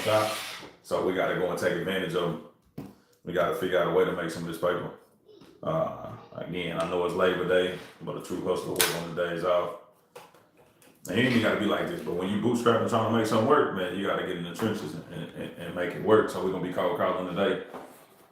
top. So we got to go and take advantage of them. We got to figure out a way to make some of this paper. Again, I know it's Labor Day, but a true hustler work on the days off. And you got to be like this, but when you bootstrapping trying to make something work, man, you got to get in the trenches and make it work. So we're going to be cold calling today.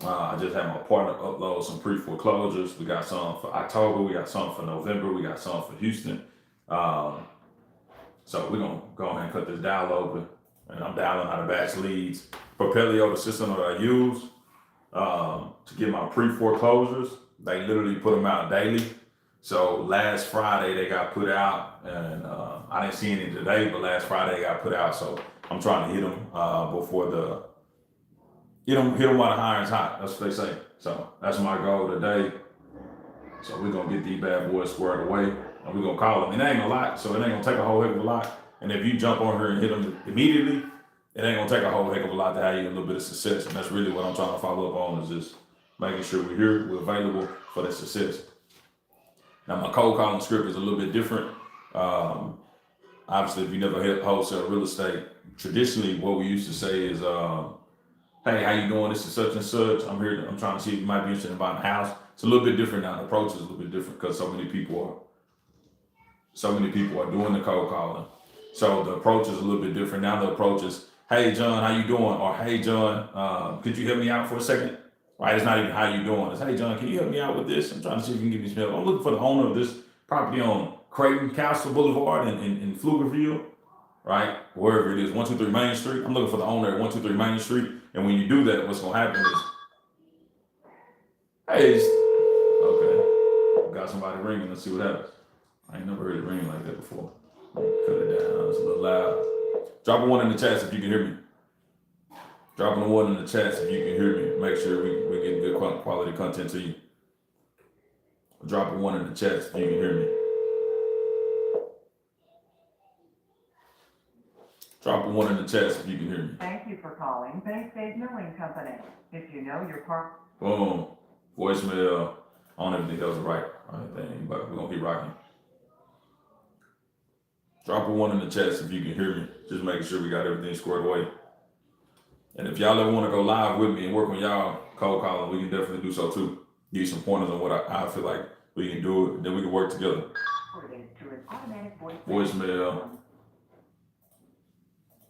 I just had my partner upload some pre-foreclosures. We got some for October, we got some for November, we got some for Houston. So we're going to go ahead and cut this dial open. And I'm dialing out of batch leads. Propelio, the system that I use to get my pre-foreclosures, they literally put them out daily. So last Friday they got put out, and I didn't see any today, but last Friday they got put out. So I'm trying to hit them before hit them while the iron's hot. That's what they say. So that's my goal today. So we're gonna get these bad boys squared away, and we're gonna call them. It ain't a lot, so it ain't gonna take a whole heck of a lot. And if you jump on here and hit them immediately, it ain't gonna take a whole heck of a lot to have you a little bit of success. And that's really what I'm trying to follow up on, is just making sure we're here, we're available for that success. Now my cold calling script is a little bit different. Obviously, if you never hit wholesale real estate, traditionally what we used to say is, hey, how you doing? This is such and such. I'm here. I'm trying to see if you might be interested in buying a house. It's a little bit different now. The approach is a little bit different because so many people are doing the cold calling. So the approach is a little bit different. Now the approach is, hey, John, how you doing? Or, hey, John, could you help me out for a second? Right? It's not even how you doing. It's, hey, John, can you help me out with this? I'm trying to see if you can give me some help. I'm looking for the owner of this property on Creighton Castle Boulevard in Pflugerville, right? Wherever it is, 123 Main Street. I'm looking for the owner at 123 Main Street. And when you do that, what's going to happen is, hey, okay, got somebody ringing. Let's see what happens. I ain't never heard it ring like that before. Cut it down. It's a little loud. Drop a one in the chat if you can hear me. Dropping a one in the chat if you can hear me. Make sure we get good quality content to you. Drop a one in the chat if you can hear me. Drop a one in the chat if you can hear me. Thank you for calling Bay State Milling Company. If you know your part. Boom. Voicemail. I don't even think that was right. All right, dang, but we're going to keep rocking. Drop a one in the chat if you can hear me. Just making sure we got everything squared away. And if y'all ever want to go live with me and work on y'all cold calling, we can definitely do so too. Give you some pointers on what I feel like we can do it. Then we can work together. Voicemail.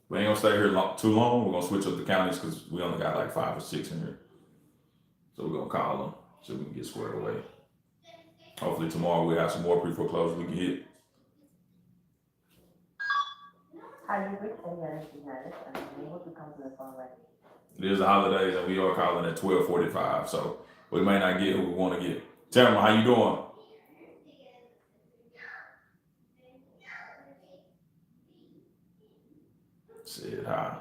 We ain't gonna stay here too long. We're gonna switch up the counties because we only got like 5 or 6 in here. So we're gonna call them so we can get squared away. Hopefully tomorrow we'll have some more pre-foreclosures we can hit. It is the holidays and we are calling at 12:45, so we may not get who we want to get. Tamara, how you doing? Said hi.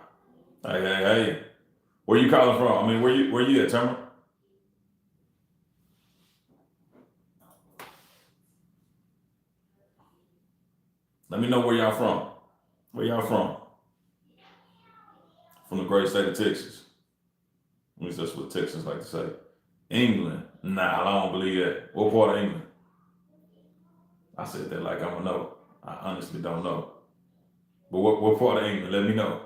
Hey. Where you calling from? I mean, where you at, Tamara? Let me know where y'all from. Where y'all from? From the great state of Texas. At least that's what Texans like to say. England. Nah, I don't believe that. What part of England? I said that like I'm a no. I honestly don't know. But what part of England? Let me know.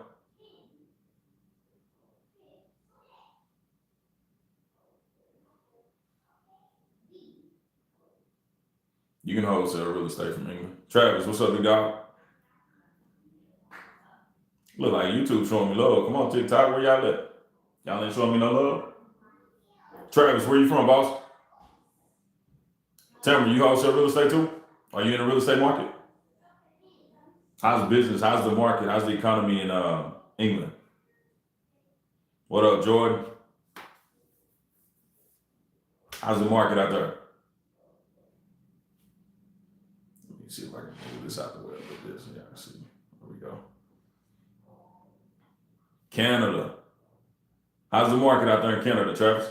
You can wholesale real estate from England. Travis, what's up, big dog? Look like YouTube showing me love. Come on, TikTok, where y'all at? Y'all ain't showing me no love? Travis, where you from, boss? Tamara, you wholesale real estate too? Are you in the real estate market? How's the business? How's the market? How's the economy in England? What up, Jordan? How's the market out there? Let me see if I can move this out the way a little bit so y'all can see. There we go. Canada. How's the market out there in Canada, Travis?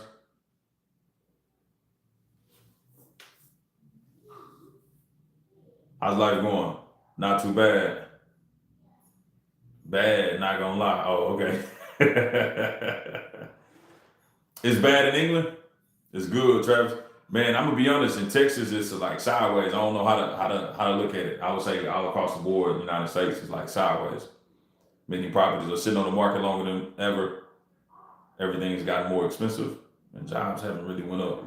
How's life going? Not too bad. Bad, not gonna lie. Oh, okay. It's bad in England? It's good, Travis. Man, I'm gonna be honest, in Texas it's like sideways. I don't know how to look at it. I would say all across the board in the United States it's like sideways. Many properties are sitting on the market longer than ever. Everything's gotten more expensive, and jobs haven't really went up.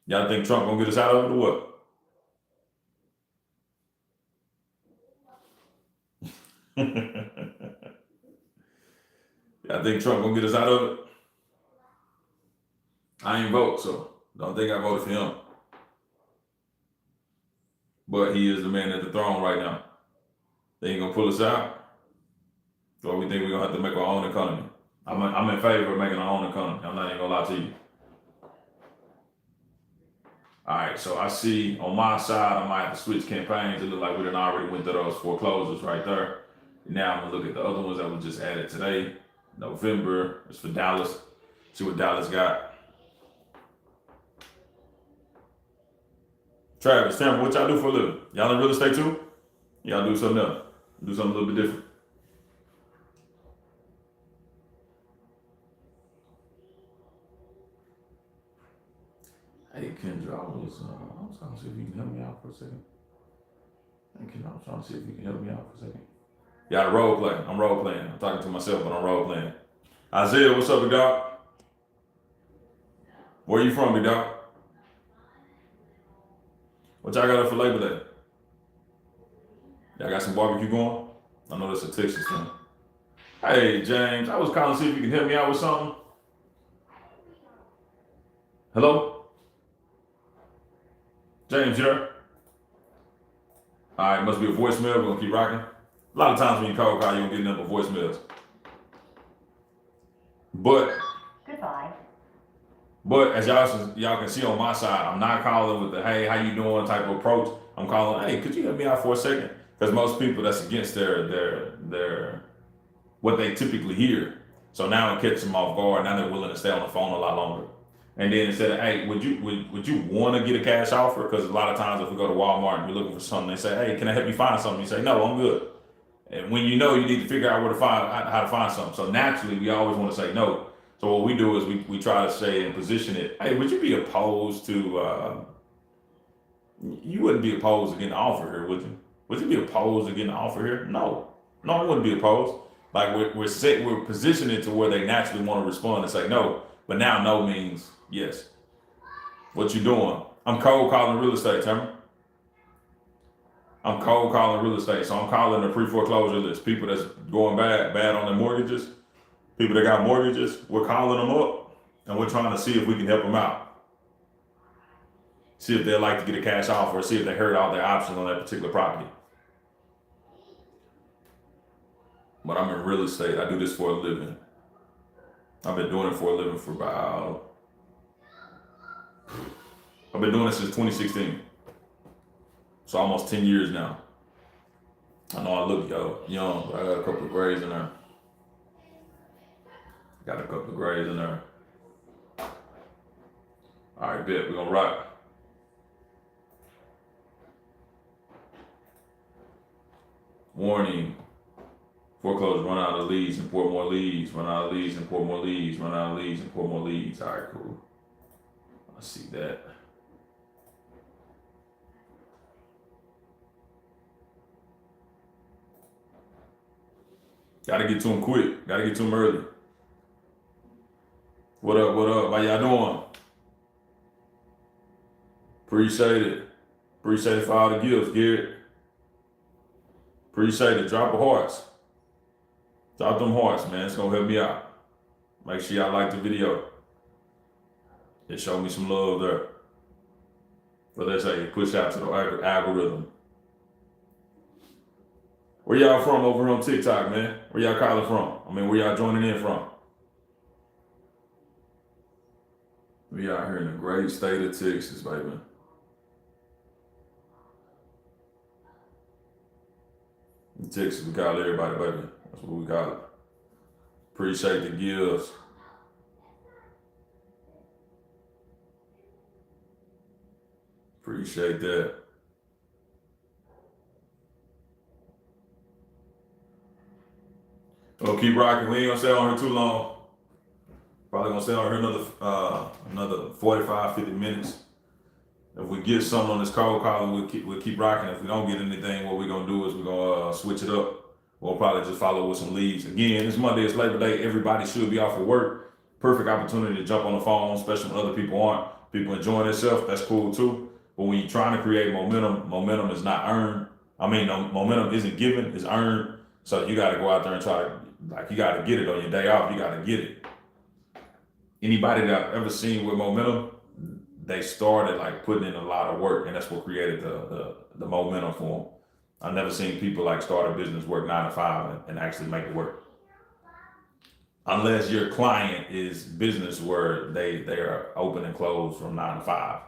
Y'all think Trump gonna get us out of it or what? Y'all think Trump gonna get us out of it? I ain't vote, so don't think I voted for him. But he is the man at the throne right now. They ain't gonna pull us out. Or we think we're gonna have to make our own economy. I'm in favor of making our own economy. I'm not even gonna lie to you. All right, so I see on my side, I might have to switch campaigns. It look like we done already went through those foreclosures right there. Now I'm gonna look at the other ones that we just added today. November, it's for Dallas. See what Dallas got. Travis, Tampa, what y'all do for a living? Y'all in real estate too? Y'all do something else. Do something a little bit different. Hey Kendra, I was trying to see if you can help me out for a second. Hey Kendra, I was trying to see if you can help me out for a second. Yeah, role play. I'm role playing. I'm talking to myself, but I'm role playing. Isaiah, what's up, big dog? Where you from, big dog? What y'all got up for Labor Day? Y'all got some barbecue going? I know that's a Texas thing. Hey James, I was calling to see if you can help me out with something. Hello? James, you there? All right, must be a voicemail. We're gonna keep rocking. A lot of times when you call, you don't get nothing but voicemails. But as y'all can see on my side, I'm not calling with the hey, how you doing type of approach. I'm calling, hey, could you help me out for a second? Because most people, that's against their what they typically hear. So now it catches them off guard. Now they're willing to stay on the phone a lot longer. And then instead of, hey, would you want to get a cash offer? Because a lot of times if we go to Walmart and we're looking for something, they say, hey, can I help you find something? You say, no, I'm good. And when you know, you need to figure out how to find something. So naturally, we always want to say no. So what we do is we try to say and position it, hey, would you be opposed to, you wouldn't be opposed to getting an offer here, would you? Would you be opposed to getting an offer here? No, I wouldn't be opposed. Like we're positioning it to where they naturally want to respond and say no, but now no means yes. What you doing? I'm cold calling real estate, Tamara. I'm cold calling real estate, so I'm calling the pre-foreclosure list. People that's going bad on their mortgages, people that got mortgages, we're calling them up and we're trying to see if we can help them out. See if they'd like to get a cash offer, see if they heard all their options on that particular property. But I'm in real estate. I do this for a living. I've been doing it for a living for I've been doing it since 2016. So almost 10 years now. I know I look young, but I got a couple of grays in there. All right, bet. We're going to rock. Warning. Foreclosure, run out of leads, import more leads, run out of leads, import more leads, run out of leads, import more leads. All right, cool. I see that. Gotta get to them quick. Gotta get to them early. What up? How y'all doing? Appreciate it. Appreciate it for all the gifts, Garrett. Appreciate it. Drop the hearts. Drop them hearts, man. It's gonna help me out. Make sure y'all like the video. It showed me some love there. But let's say push out to the algorithm. Where y'all from over here on TikTok, man? Where y'all calling from? Where y'all joining in from? We out here in the great state of Texas, baby. In Texas, we call everybody, baby. That's what we call it. Appreciate the gifts. Appreciate that. We'll keep rocking. We ain't gonna stay on here too long. Probably gonna stay on here another 45, 50 minutes. If we get something on this cold calling, we'll keep rocking. If we don't get anything, what we're gonna do is we're gonna switch it up. We'll probably just follow with some leads. Again, it's Monday, it's Labor Day. Everybody should be off of work. Perfect opportunity to jump on the phone, especially when other people aren't. People enjoying themselves, that's cool too. But when you're trying to create momentum is not earned. Momentum isn't given, it's earned. So you got to go out there and try to, you got to get it on your day off. You got to get it. Anybody that I've ever seen with momentum, they started putting in a lot of work, and that's what created the momentum for them. I've never seen people start a business, work 9 to 5, and actually make it work. Unless your client is business where they are open and closed from 9 to 5,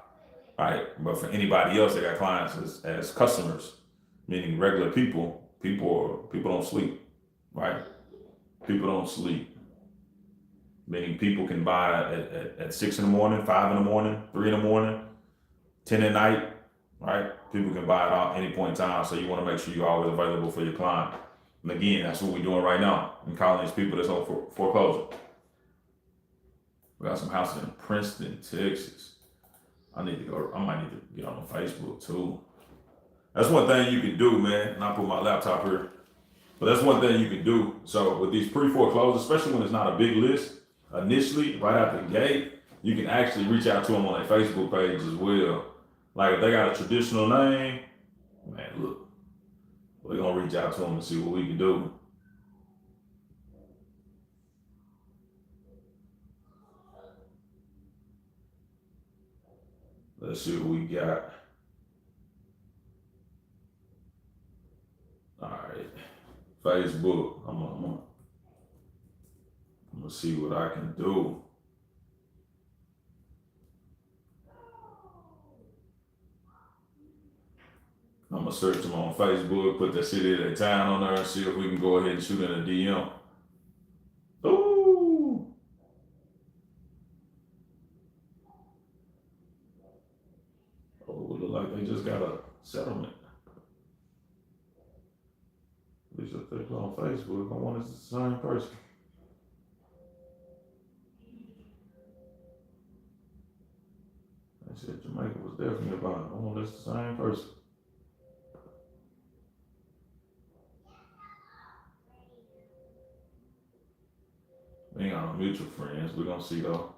right? But for anybody else, they got clients as customers, meaning regular people. People don't sleep, right? People don't sleep. Meaning people can buy at 6 in the morning, 5 in the morning, 3 in the morning, 10 at night, right? People can buy it at any point in time. So you want to make sure you're always available for your client. And again, that's what we're doing right now. I'm calling these people that's on foreclosure. We got some houses in Princeton, Texas. I might need to get on Facebook too. That's one thing you can do, man. And I put my laptop here. But that's one thing you can do. So with these pre-foreclosures, especially when it's not a big list, initially, right out the gate, you can actually reach out to them on their Facebook page as well. If they got a traditional name, man, look, we're going to reach out to them and see what we can do. Let's see what we got. All right. Facebook. I'm gonna see what I can do. I'm gonna search them on Facebook, put the city of their town on there, and see if we can go ahead and shoot in a DM. Ooh. Oh, it look like they just got a settlement. At least if they put on Facebook, I wonder if it's the same person. They said Jamaica was definitely about it. I wonder if it's the same person. We ain't got no mutual friends. We're gonna see though.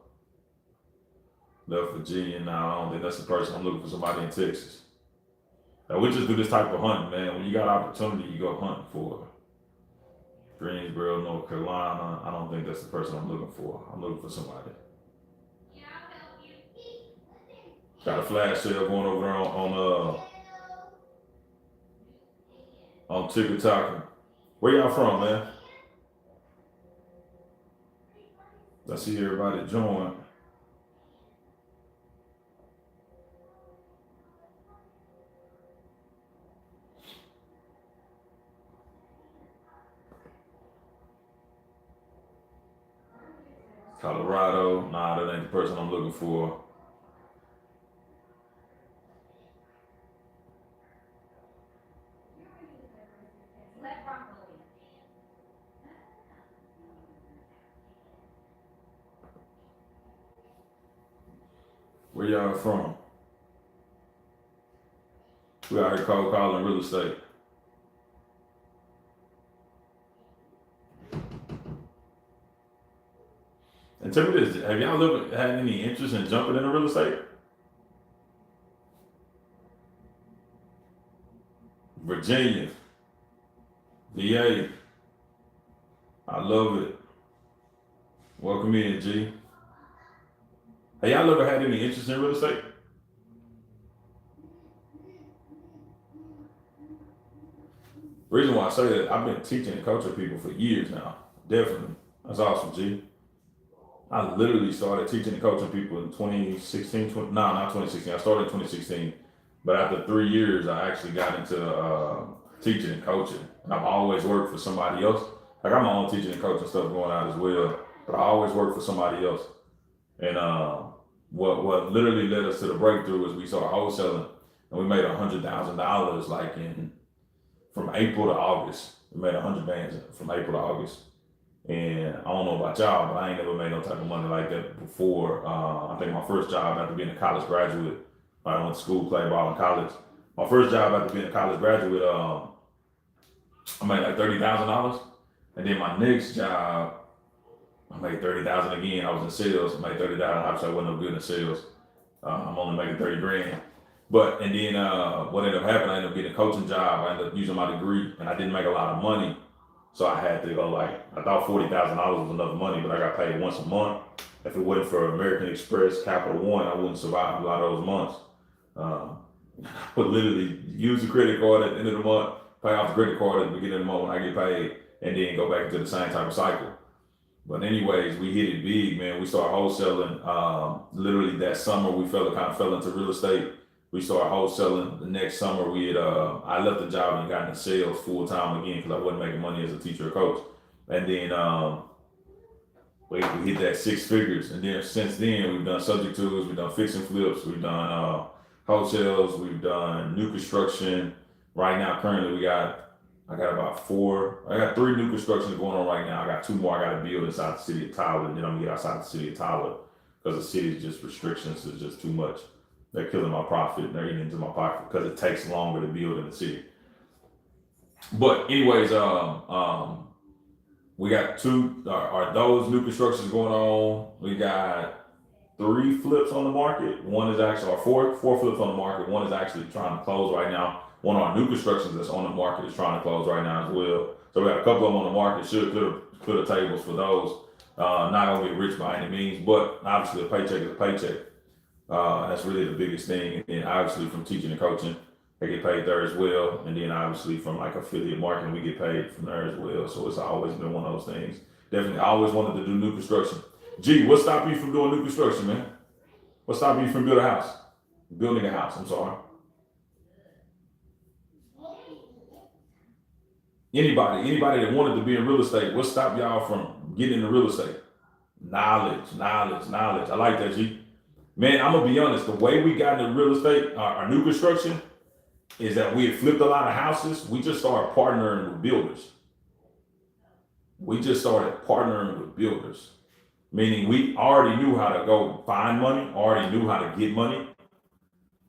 Left Virginia now. I don't think that's the person. I'm looking for somebody in Texas. Now, we just do this type of hunting, man. When you got opportunity, you go hunting for Greensboro, North Carolina. I don't think that's the person I'm looking for. I'm looking for somebody. Got a flash sale going over there on TikTok. Where y'all from, man? I see everybody join. Colorado. Nah, that ain't the person I'm looking for. Where y'all from? We out here cold calling real estate. And tell me this, have y'all ever had any interest in jumping into real estate? Virginia, VA, I love it. Welcome in, G. Have y'all ever had any interest in real estate? The reason why I say that, I've been teaching and coaching people for years now. Definitely. That's awesome, G. I literally started teaching and coaching people in 2016. Not 2016. I started in 2016. But after 3 years, I actually got into teaching and coaching. And I've always worked for somebody else. I got my own teaching and coaching stuff going on as well. But I always worked for somebody else. And what literally led us to the breakthrough is we started wholesaling. And we made $100,000 from April to August. We made 100 bands from April to August. And I don't know about y'all, but I ain't never made no type of money like that before. I think my first job after being a college graduate, I went to school, played ball in college. My first job after being a college graduate, I made like $30,000. And then my next job, I made 30,000 again. I was in sales. I made 30,000. Obviously, I wasn't no good in sales. I'm only making 30 grand. But and then what ended up happening, I ended up getting a coaching job. I ended up using my degree, and I didn't make a lot of money, so I had to go like I thought $40,000 was enough money, but I got paid once a month. If it wasn't for American Express, Capital One, I wouldn't survive a lot of those months. Um, I would literally use the credit card at the end of the month, pay off the credit card at the beginning of the month when I get paid, and then go back into the same type of cycle. But anyways, we hit it big, man. We started wholesaling. Literally that summer, we kind of fell into real estate. We started wholesaling. The next summer, I left the job and got into sales full time again because I wasn't making money as a teacher or coach. And then we hit that six figures. And then since then, we've done subject tools, we've done fix and flips, we've done wholesales, we've done new construction. Right now, currently, I got 3 new constructions going on right now. I got 2 more I got to build inside the city of Tyler, and then I'm gonna get outside the city of Tyler because the city's just restrictions is just too much. They're killing my profit. They're eating into my pocket because it takes longer to build in the city. But anyways, we got those new constructions going on. We got 3 flips on the market. One is actually, or four flips on the market. One is actually trying to close right now. One of our new constructions that's on the market is trying to close right now as well. So we got a couple of them on the market. Should clear the tables for those. Not gonna get rich by any means, but obviously a paycheck is a paycheck. That's really the biggest thing. And then obviously from teaching and coaching, I get paid there as well. And then obviously from like affiliate marketing, we get paid from there as well. So it's always been one of those things. Definitely, I always wanted to do new construction. Gee, what stopped you from doing new construction, man? What stopped you from building a house? Building a house, I'm sorry. Anybody that wanted to be in real estate, what stopped y'all from getting into real estate? Knowledge. I like that, G. Man, I'm gonna be honest. The way we got into real estate, our new construction, is that we had flipped a lot of houses. We just started partnering with builders. Meaning we already knew how to go find money, already knew how to get money.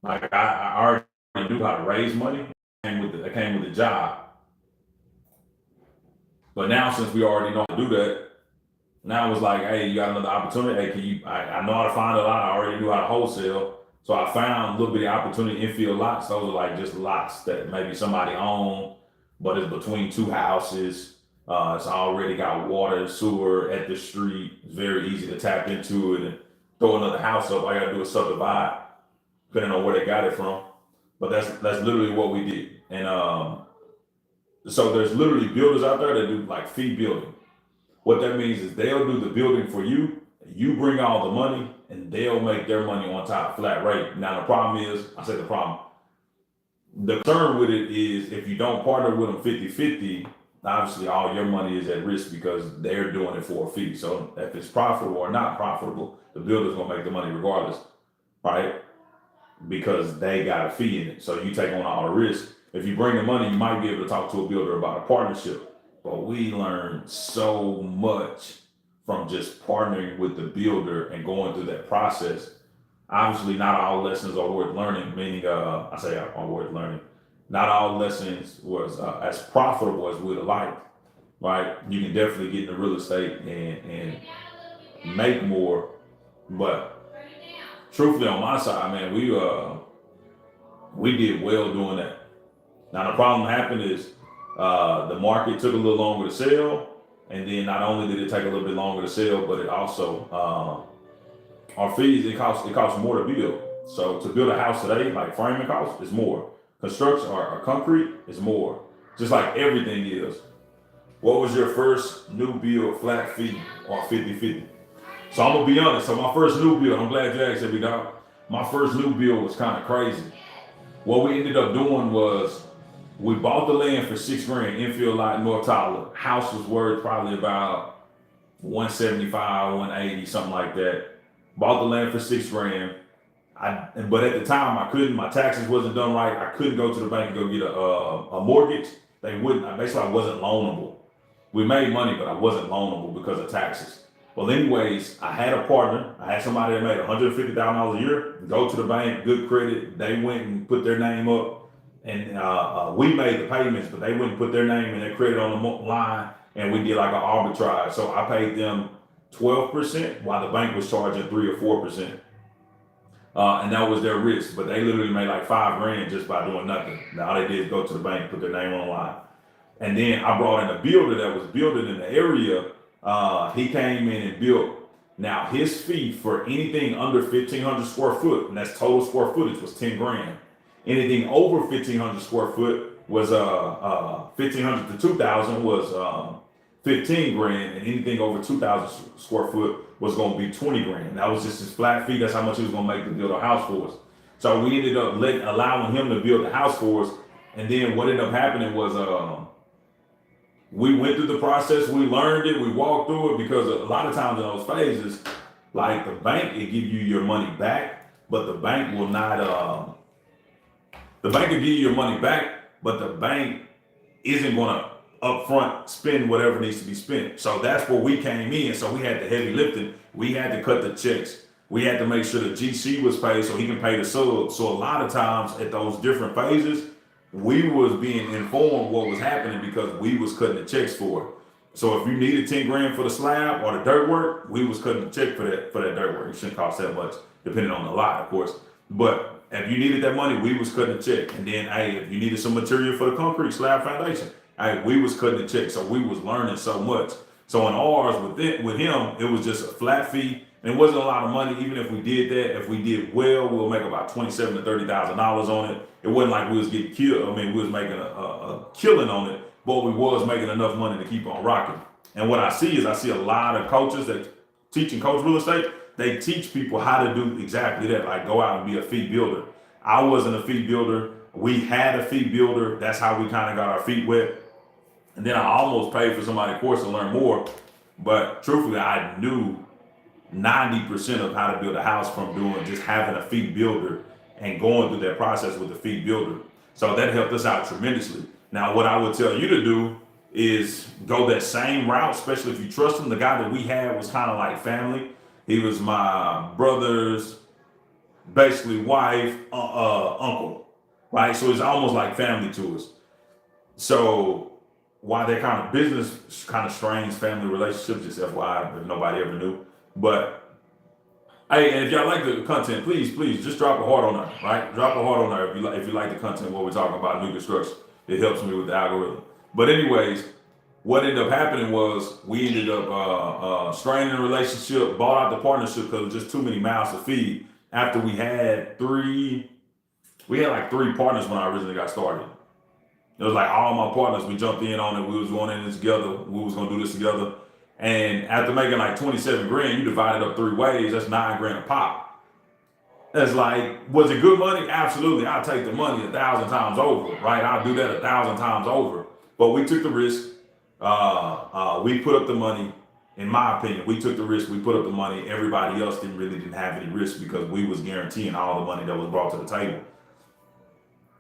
Like I already knew how to raise money. I came with the job. But now since we already know how to do that, now it's like, hey, you got another opportunity. Hey, I know how to find a lot. I already knew how to wholesale. So I found a little bit of opportunity infield lots. Those are like just lots that maybe somebody owned, but it's between 2 houses. It's already got water and sewer at the street. It's very easy to tap into it and throw another house up. All you gotta do is subdivide, depending on where they got it from. But that's literally what we did. And so there's literally builders out there that do like fee building. What that means is they'll do the building for you. You bring all the money, and they'll make their money on top, flat rate. Now the problem is, the concern with it is if you don't partner with them 50-50, obviously all your money is at risk because they're doing it for a fee. So if it's profitable or not profitable, the builder's gonna make the money regardless, right? Because they got a fee in it. So you take on all the risk. If you bring the money, you might be able to talk to a builder about a partnership. But we learned so much from just partnering with the builder and going through that process. Obviously, not all lessons are worth learning, meaning, I say are worth learning. Not all lessons was as profitable as we'd have liked, right? You can definitely get into real estate and make more. But truthfully, on my side, man, we did well doing that. Now, the problem happened is the market took a little longer to sell. And then not only did it take a little bit longer to sell, but it also, our fees, it costs more to build. So to build a house today, like framing costs, is more. Construction or concrete is more. Just like everything is. What was your first new build flat fee on 50-50? So I'm gonna be honest. So my first new build, I'm glad you asked that, big dog. My first new build was kind of crazy. What we ended up doing was we bought the land for $6 grand, infield lot, North Tyler. House was worth probably about 175, 180, something like that. Bought the land for $6 grand. But at the time I couldn't. My taxes wasn't done right. I couldn't go to the bank and go get a mortgage. They wouldn't. Basically, I wasn't loanable. We made money, but I wasn't loanable because of taxes. Well, anyways, I had a partner. I had somebody that made $150,000 a year. Go to the bank, good credit. They went and put their name up, we made the payments, but they wouldn't put their name and their credit on the line, and we did like an arbitrage. So I paid them 12% while the bank was charging 3 or 4%. And that was their risk, but they literally made like $5,000 just by doing nothing. Now all they did is go to the bank, put their name on the line. And then I brought in a builder that was building in the area. He came in and built. Now his fee for anything under 1,500 square foot, and that's total square footage, was 10 grand. Anything over 1,500 square foot was 1,500 to 2,000 was 15 grand, and anything over 2,000 square foot was going to be 20 grand. That was just his flat fee. That's how much he was going to make to build a house for us. So we ended up allowing him to build the house for us. And then what ended up happening was we went through the process, we learned it, we walked through it, because a lot of times in those phases, like the bank will give you your money back, but the bank will not, the bank will give you your money back, but the bank isn't going to upfront spend whatever needs to be spent. So that's where we came in. So we had the heavy lifting. We had to cut the checks. We had to make sure the GC was paid so he can pay the sub. So a lot of times at those different phases, we was being informed what was happening because we was cutting the checks for it. So if you needed 10 grand for the slab or the dirt work, we was cutting the check for that dirt work. It shouldn't cost that much, depending on the lot, of course. But if you needed that money, we was cutting the check. And then, hey, if you needed some material for the concrete slab foundation, hey, we was cutting the check. So we was learning so much. So in ours, with him, it was just a flat fee. And it wasn't a lot of money. Even if we did that, if we did well, we'll make about $27,000 to $30,000 on it. It wasn't like we was getting killed. I mean, we was making a killing on it, but we was making enough money to keep on rocking. And what I see is a lot of coaches that teach and coach real estate. They teach people how to do exactly that, like go out and be a fee builder. I wasn't a fee builder. We had a fee builder. That's how we kind of got our feet wet. And then I almost paid for somebody's course to learn more. But truthfully, I knew 90% of how to build a house from doing just having a fee builder and going through that process with the fee builder. So that helped us out tremendously. Now, what I would tell you to do is go that same route, especially if you trust him. The guy that we had was kind of like family. He was my brother's basically wife, uncle, right? So it's almost like family to us. So while they're kind of business, kind of strange family relationships, just FYI, if nobody ever knew. But hey, and if y'all like the content, please just drop a heart on there, right? Drop a heart on there if you like the content, what we're talking about, new construction. It helps me with the algorithm. But anyways, what ended up happening was we ended up straining the relationship, bought out the partnership because it was just too many mouths to feed. After we had like three partners when I originally got started. It was like all my partners, we jumped in on it. We was going in this together. We was going to do this together. And after making like 27 grand, you divide it up 3 ways. That's 9 grand a pop. That's like, was it good money? Absolutely. I'll take the money 1,000 times over, right? I'll do that 1,000 times over. But we took the risk. We put up the money. In my opinion, we took the risk. We put up the money. Everybody else didn't have any risk because we was guaranteeing all the money that was brought to the table.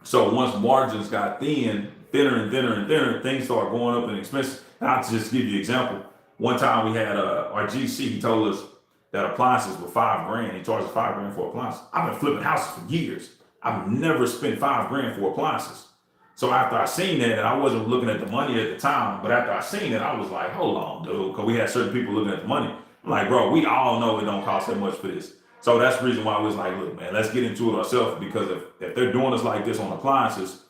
So once margins got thinner and thinner, things started going up in expenses. And I'll just give you an example. One time we had our GC, he told us that appliances were 5 grand. He charged us 5 grand for appliances. I've been flipping houses for years. I've never spent 5 grand for appliances. So after I seen that, and I wasn't looking at the money at the time, but after I seen it, I was like, hold on, dude, because we had certain people looking at the money. I'm like, bro, we all know it don't cost that much for this. So that's the reason why we was like, look, man, let's get into it ourselves, because if they're doing us like this on appliances,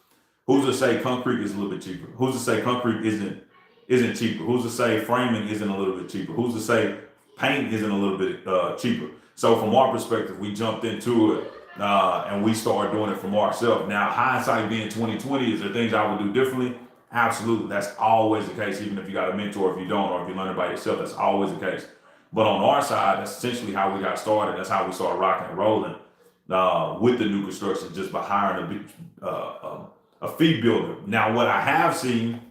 who's to say concrete is a little bit cheaper? Who's to say concrete isn't cheaper? Who's to say framing isn't a little bit cheaper? Who's to say paint isn't a little bit cheaper? So from our perspective, we jumped into it and we started doing it from ourselves. Now, hindsight being 2020, is there things I would do differently? Absolutely. That's always the case, even if you got a mentor, if you don't, or if you learn it by yourself, that's always the case. But on our side, that's essentially how we got started. That's how we started rocking and rolling with the new construction, just by hiring a fee builder. Now, what I have seen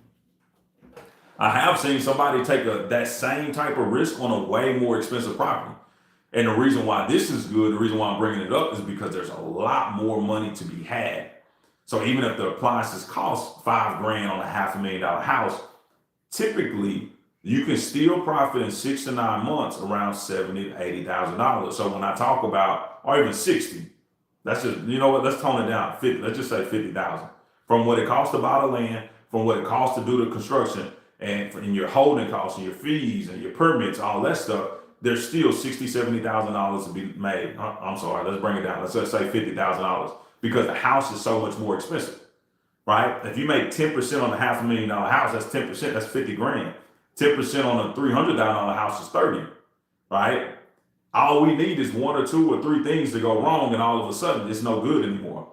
somebody take that same type of risk on a way more expensive property. And the reason why this is good, the reason why I'm bringing it up, is because there's a lot more money to be had. So even if the appliances cost 5 grand on a $500,000 house, typically you can still profit in 6 to 9 months around $70,000 to $80,000. So when I talk about, or even 60, that's just, you know what, let's tone it down. 50, let's just say 50,000. from what it costs to buy the land, from what it costs to do the construction, and your holding costs and your fees and your permits, all that stuff. There's still $60,000-$70,000 to be made. I'm sorry, let's bring it down. Let's say $50,000 because the house is so much more expensive, right? If you make 10% on a $500,000 house, that's 10%. That's 50 grand. 10% on a $300,000 house is 30, right? All we need is one or two or three things to go wrong, and all of a sudden it's no good anymore,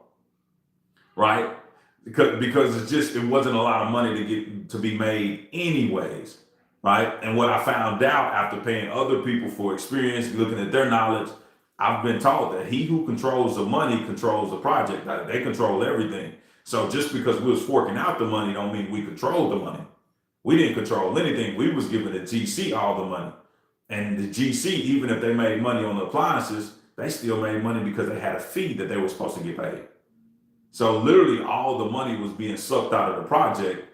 right? Because it wasn't a lot of money to be made anyways, right? And what I found out after paying other people for experience, looking at their knowledge, I've been taught that he who controls the money controls the project. Like, they control everything. So just because we was forking out the money don't mean we controlled the money. We didn't control anything. We was giving the GC all the money. And the GC, even if they made money on the appliances, they still made money because they had a fee that they were supposed to get paid. So literally all the money was being sucked out of the project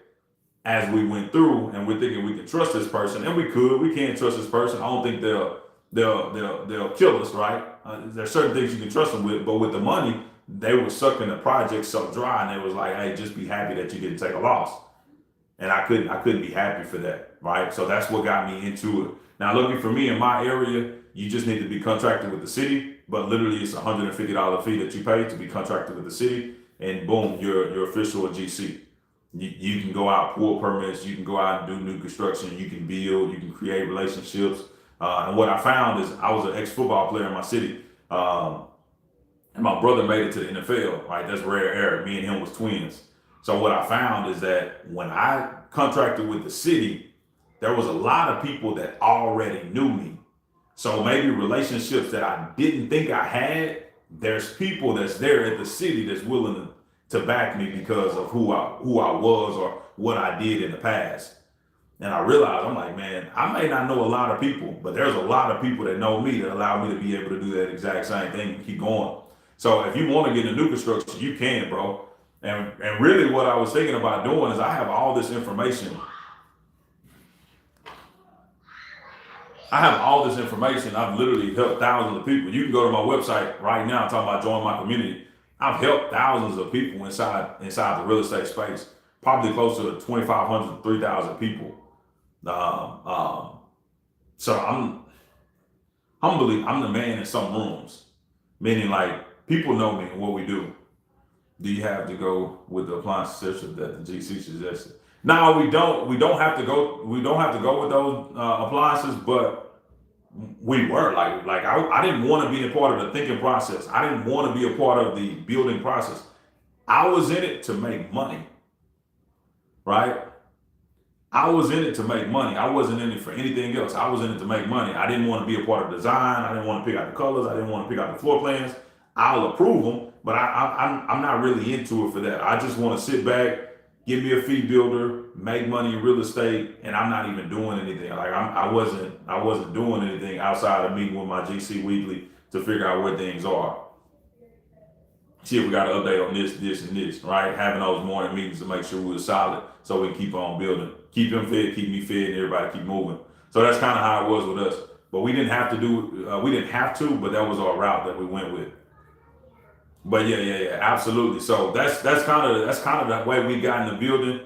as we went through, and we're thinking we can trust this person, and we can't trust this person. I don't think they'll kill us, right? There's certain things you can trust them with, but with the money, they were sucking the project so dry, and they was like, hey, just be happy that you didn't take a loss. And I couldn't be happy for that, right? So that's what got me into it. Now, looking for me in my area, you just need to be contracted with the city, but literally it's a $150 fee that you pay to be contracted with the city, and boom, you're official GC. You can go out, pull permits, you can go out and do new construction, you can build, you can create relationships. And what I found is I was an ex-football player in my city, and my brother made it to the NFL, right? That's rare air. Me and him was twins. So what I found is that when I contracted with the city, there was a lot of people that already knew me. So maybe relationships that I didn't think I had, there's people that's there at the city that's willing to back me because of who I was or what I did in the past. And I realized, I'm like, man, I may not know a lot of people, but there's a lot of people that know me that allow me to be able to do that exact same thing and keep going. So if you want to get into new construction, you can, bro. And really what I was thinking about doing is I have all this information. I've literally helped thousands of people. You can go to my website right now, talking about joining my community. I've helped thousands of people inside the real estate space, probably close to 2,500 to 3,000 people. So I'm the man in some rooms, meaning like people know me and what we do. Do you have to go with the appliance system that the GC suggested? No, we don't. We don't have to go. We don't have to go with those appliances, but we were like I didn't want to be a part of the thinking process. I didn't want to be a part of the building process. I was in it to make money, right? I was in it to make money. I wasn't in it for anything else. I was in it to make money. I didn't want to be a part of design. I didn't want to pick out the colors. I didn't want to pick out the floor plans. I'll approve them, but I'm not really into it for that. I just want to sit back, give me a fee builder, make money in real estate, and I'm not even doing anything. Like I wasn't doing anything outside of meeting with my GC weekly to figure out where things are. See if we got an update on this, and this, right? Having those morning meetings to make sure we were solid so we can keep on building. Keep them fed, keep me fed, and everybody keep moving. So that's kind of how it was with us. But we didn't have to, but that was our route that we went with. But yeah, absolutely. So that's kind of that way we got in the building.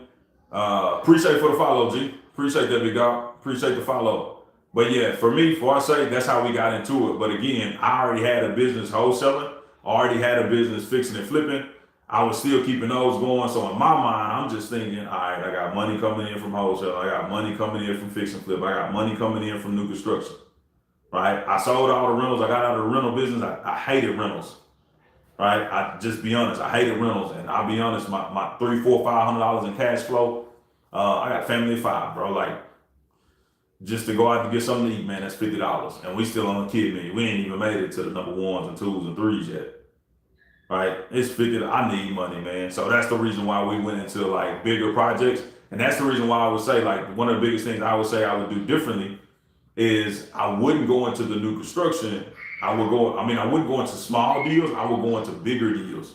Appreciate for the follow, G. Appreciate that, big dog. Appreciate the follow. But yeah, for me, for I say, that's how we got into it. But again, I already had a business wholesaling. I already had a business fixing and flipping. I was still keeping those going. So in my mind, I'm just thinking, all right, I got money coming in from wholesale. I got money coming in from fix and flip. I got money coming in from new construction, right? I sold all the rentals. I got out of the rental business. I hated rentals, right? I just be honest. I hated rentals. And I'll be honest, my $300, $400, $500 in cash flow, I got family of 5, bro. Like, just to go out and get something to eat, man, that's $50. And we still on the kid menu. We ain't even made it to the number 1s and 2s and 3s yet. Right? It's $50. I need money, man. So that's the reason why we went into like bigger projects. And that's the reason why I would say, like, one of the biggest things I would say I would do differently is I wouldn't go into the new construction. I wouldn't go into small deals. I would go into bigger deals.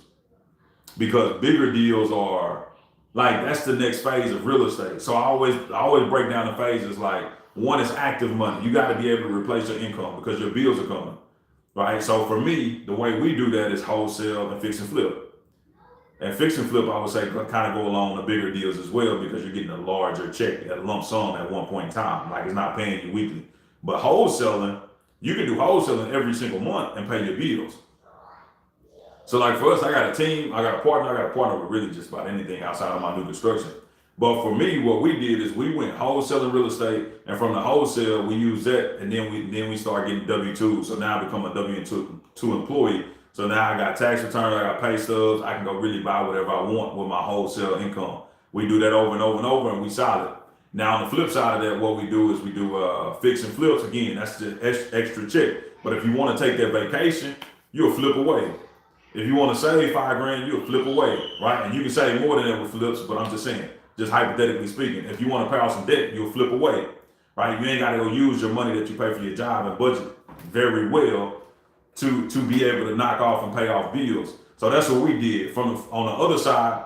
Because bigger deals are like, that's the next phase of real estate. So I always break down the phases. Like, one is active money. You got to be able to replace your income because your bills are coming. Right? So for me, the way we do that is wholesale and fix and flip. And fix and flip, I would say, kind of go along the bigger deals as well because you're getting a larger check, a lump sum at one point in time. Like it's not paying you weekly. But wholesaling, you can do wholesaling every single month and pay your bills. So like for us, I got a team, I got a partner with really just about anything outside of my new construction. But for me, what we did is we went wholesaling real estate, and from the wholesale, we used that, and then we start getting W-2. So now I become a W-2 employee. So now I got tax returns, I got pay stubs, I can go really buy whatever I want with my wholesale income. We do that over and over and over, and we solid. Now on the flip side of that, what we do is we do fix and flips. Again, that's just extra check. But if you want to take that vacation, you'll flip away. If you want to save $5,000, you'll flip away, right? And you can save more than that with flips, but I'm just saying, just hypothetically speaking, if you want to pay off some debt, you'll flip away, right? You ain't got to go use your money that you pay for your job and budget very well to be able to knock off and pay off bills. So that's what we did. On the other side,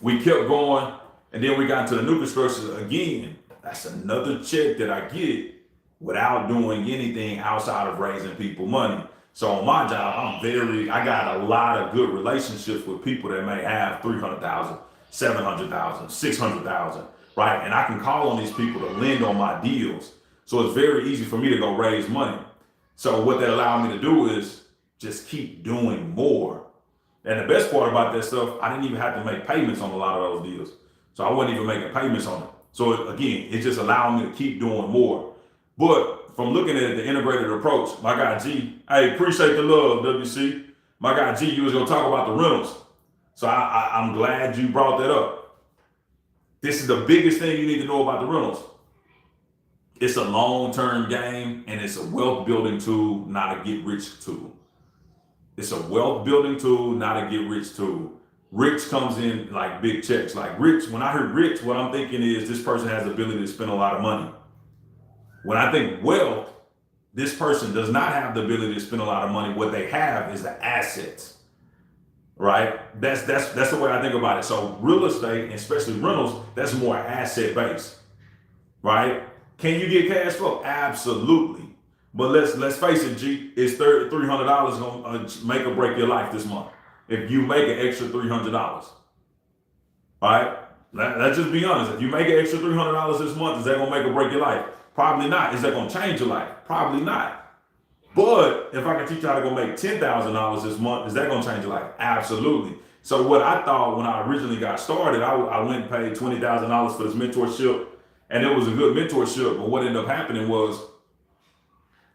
we kept going, and then we got into the new construction again. That's another check that I get without doing anything outside of raising people money. So on my job, I got a lot of good relationships with people that may have 300,000, 700,000, 600,000, right? And I can call on these people to lend on my deals. So it's very easy for me to go raise money. So what that allowed me to do is just keep doing more. And the best part about that stuff, I didn't even have to make payments on a lot of those deals. So I wasn't even making payments on it. So again, it just allowed me to keep doing more. But from looking at the integrated approach, my guy G, hey, appreciate the love, WC. My guy G, you was gonna talk about the rentals. So I'm glad you brought that up. This is the biggest thing you need to know about the rentals. It's a long-term game, and it's a wealth building tool, not a get rich tool. It's a wealth building tool, not a get rich tool. Rich comes in like big checks. Like rich, when I heard rich, what I'm thinking is this person has the ability to spend a lot of money. When I think wealth, this person does not have the ability to spend a lot of money. What they have is the assets, right? That's the way I think about it. So real estate, especially rentals, that's more asset based, right? Can you get cash flow? Absolutely. But let's face it, G, it's $300 gonna make or break your life this month. If you make an extra $300, all right? Let's just be honest. If you make an extra $300 this month, is that gonna make or break your life? Probably not. Is that gonna change your life? Probably not. But if I can teach you how to go make $10,000 this month, is that gonna change your life? Absolutely. So what I thought when I originally got started, I went and paid $20,000 for this mentorship, and it was a good mentorship. But what ended up happening was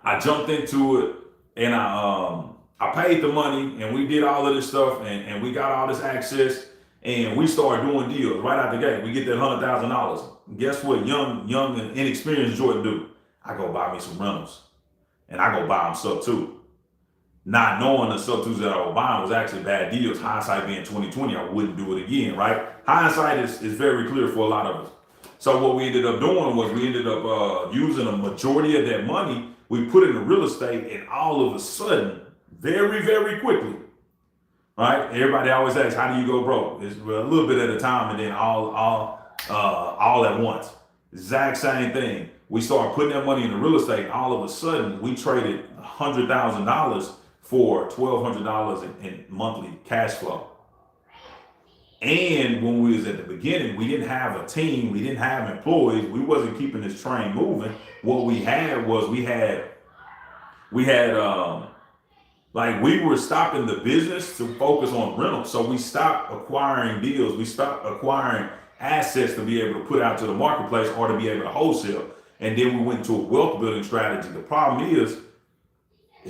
I jumped into it, and I paid the money, and we did all of this stuff, and we got all this access, and we started doing deals right out the gate. We get that $100,000. Guess what young and inexperienced Jordan do? I go buy me some rentals, and I go buy them sub two. Not knowing the sub twos that I was buying was actually bad deals. Hindsight being 2020, I wouldn't do it again, right? Hindsight is very clear for a lot of us. So what we ended up doing was we ended up using a majority of that money. We put it in real estate, and all of a sudden, very, very quickly, right? Everybody always asks, how do you go broke? It's a little bit at a time, and then all at once. Exact same thing. We started putting that money in the real estate, and all of a sudden, we traded $100,000 for $1,200 in monthly cash flow. And when we was at the beginning, we didn't have a team, we didn't have employees, we wasn't keeping this train moving. What we had was we were stopping the business to focus on rentals. So we stopped acquiring deals, we stopped acquiring assets to be able to put out to the marketplace or to be able to wholesale. And then we went into a wealth building strategy. The problem is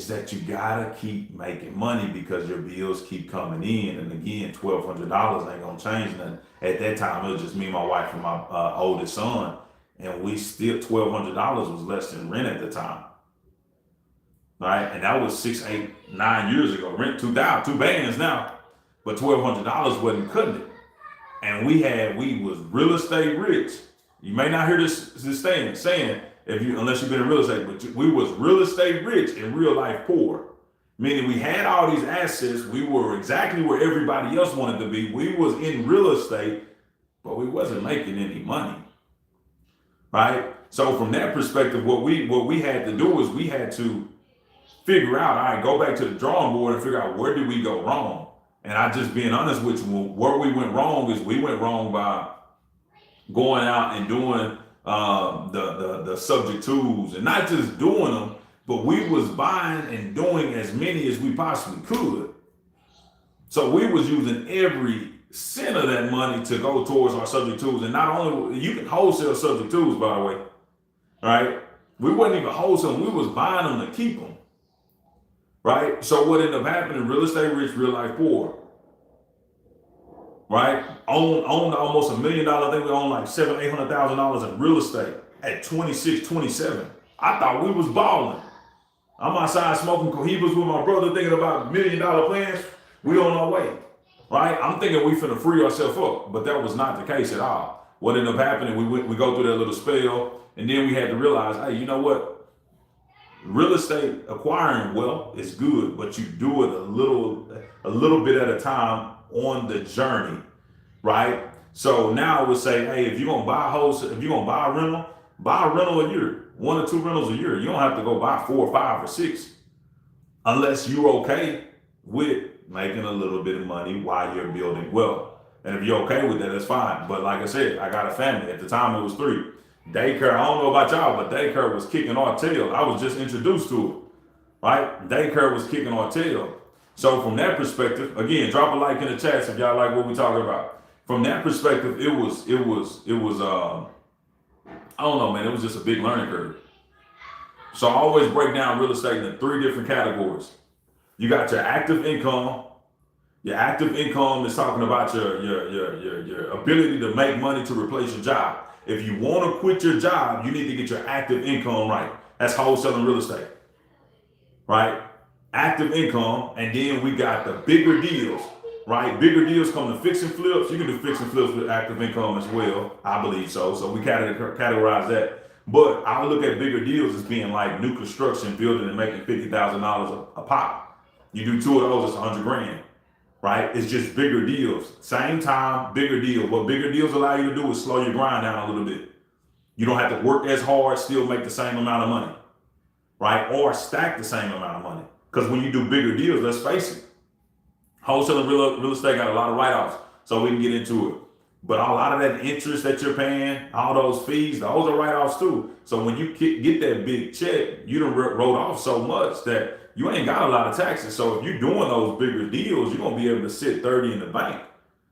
that you gotta keep making money because your bills keep coming in. And again, $1,200 ain't gonna change nothing. At that time, it was just me, my wife, and my oldest son. And we still, $1,200 was less than rent at the time. Right? And that was 6, 8, 9 years ago. Rent two bands now, but $1,200 wasn't cutting it. And we was real estate rich. You may not hear this saying, unless you've been in real estate, but we was real estate rich and real life poor. Meaning we had all these assets, we were exactly where everybody else wanted to be. We was in real estate, but we wasn't making any money. Right? So from that perspective, what we had to do is we had to figure out, all right, go back to the drawing board and figure out where did we go wrong. And I just being honest with you, where we went wrong is we went wrong by going out and doing the subject tools, and not just doing them, but we was buying and doing as many as we possibly could. So we was using every cent of that money to go towards our subject tools. And not only, you can wholesale subject tools, by the way, right? We wasn't even wholesaling, we was buying them to keep them, right? So what ended up happening, real estate rich, real life poor, right? Owned almost $1 million. I think we owned like $700,000-800,000 in real estate at 26, 27. I thought we was balling. I'm outside smoking cohibas with my brother, thinking about $1 million plans. We on our way, right? I'm thinking we finna free ourselves up, but that was not the case at all. What ended up happening, we go through that little spell, and then we had to realize, hey, you know what? Real estate acquiring wealth is good, but you do it a little bit at a time on the journey, right? So now I would say, hey, if you're gonna buy wholesale, if you're gonna buy a rental a year, 1 or 2 rentals a year. You don't have to go buy 4 or 5 or 6, unless you're okay with making a little bit of money while you're building wealth. And if you're okay with that, that's fine. But like I said, I got a family. At the time, it was 3. Daycare, I don't know about y'all, but daycare was kicking our tail. I was just introduced to it, right? Daycare was kicking our tail. So from that perspective, again, drop a like in the chat if y'all like what we're talking about. From that perspective, it was I don't know, man, it was just a big learning curve. So I always break down real estate into 3 different categories. You got your active income. Your active income is talking about your ability to make money to replace your job. If you want to quit your job, you need to get your active income right. That's wholesaling real estate, right? Active income, and then we got the bigger deals, right? Bigger deals come to fix and flips. You can do fix and flips with active income as well. I believe so. So we categorize that. But I would look at bigger deals as being like new construction, building and making $50,000 a pop. You do 2 of those, it's $100,000. Right? It's just bigger deals. Same time, bigger deal. What bigger deals allow you to do is slow your grind down a little bit. You don't have to work as hard, still make the same amount of money, right? Or stack the same amount of money. Because when you do bigger deals, let's face it, wholesaling real estate got a lot of write-offs, so we can get into it. But a lot of that interest that you're paying, all those fees, those are write-offs too. So when you get that big check, you done wrote off so much that you ain't got a lot of taxes. So if you're doing those bigger deals, you're gonna be able to sit 30 in the bank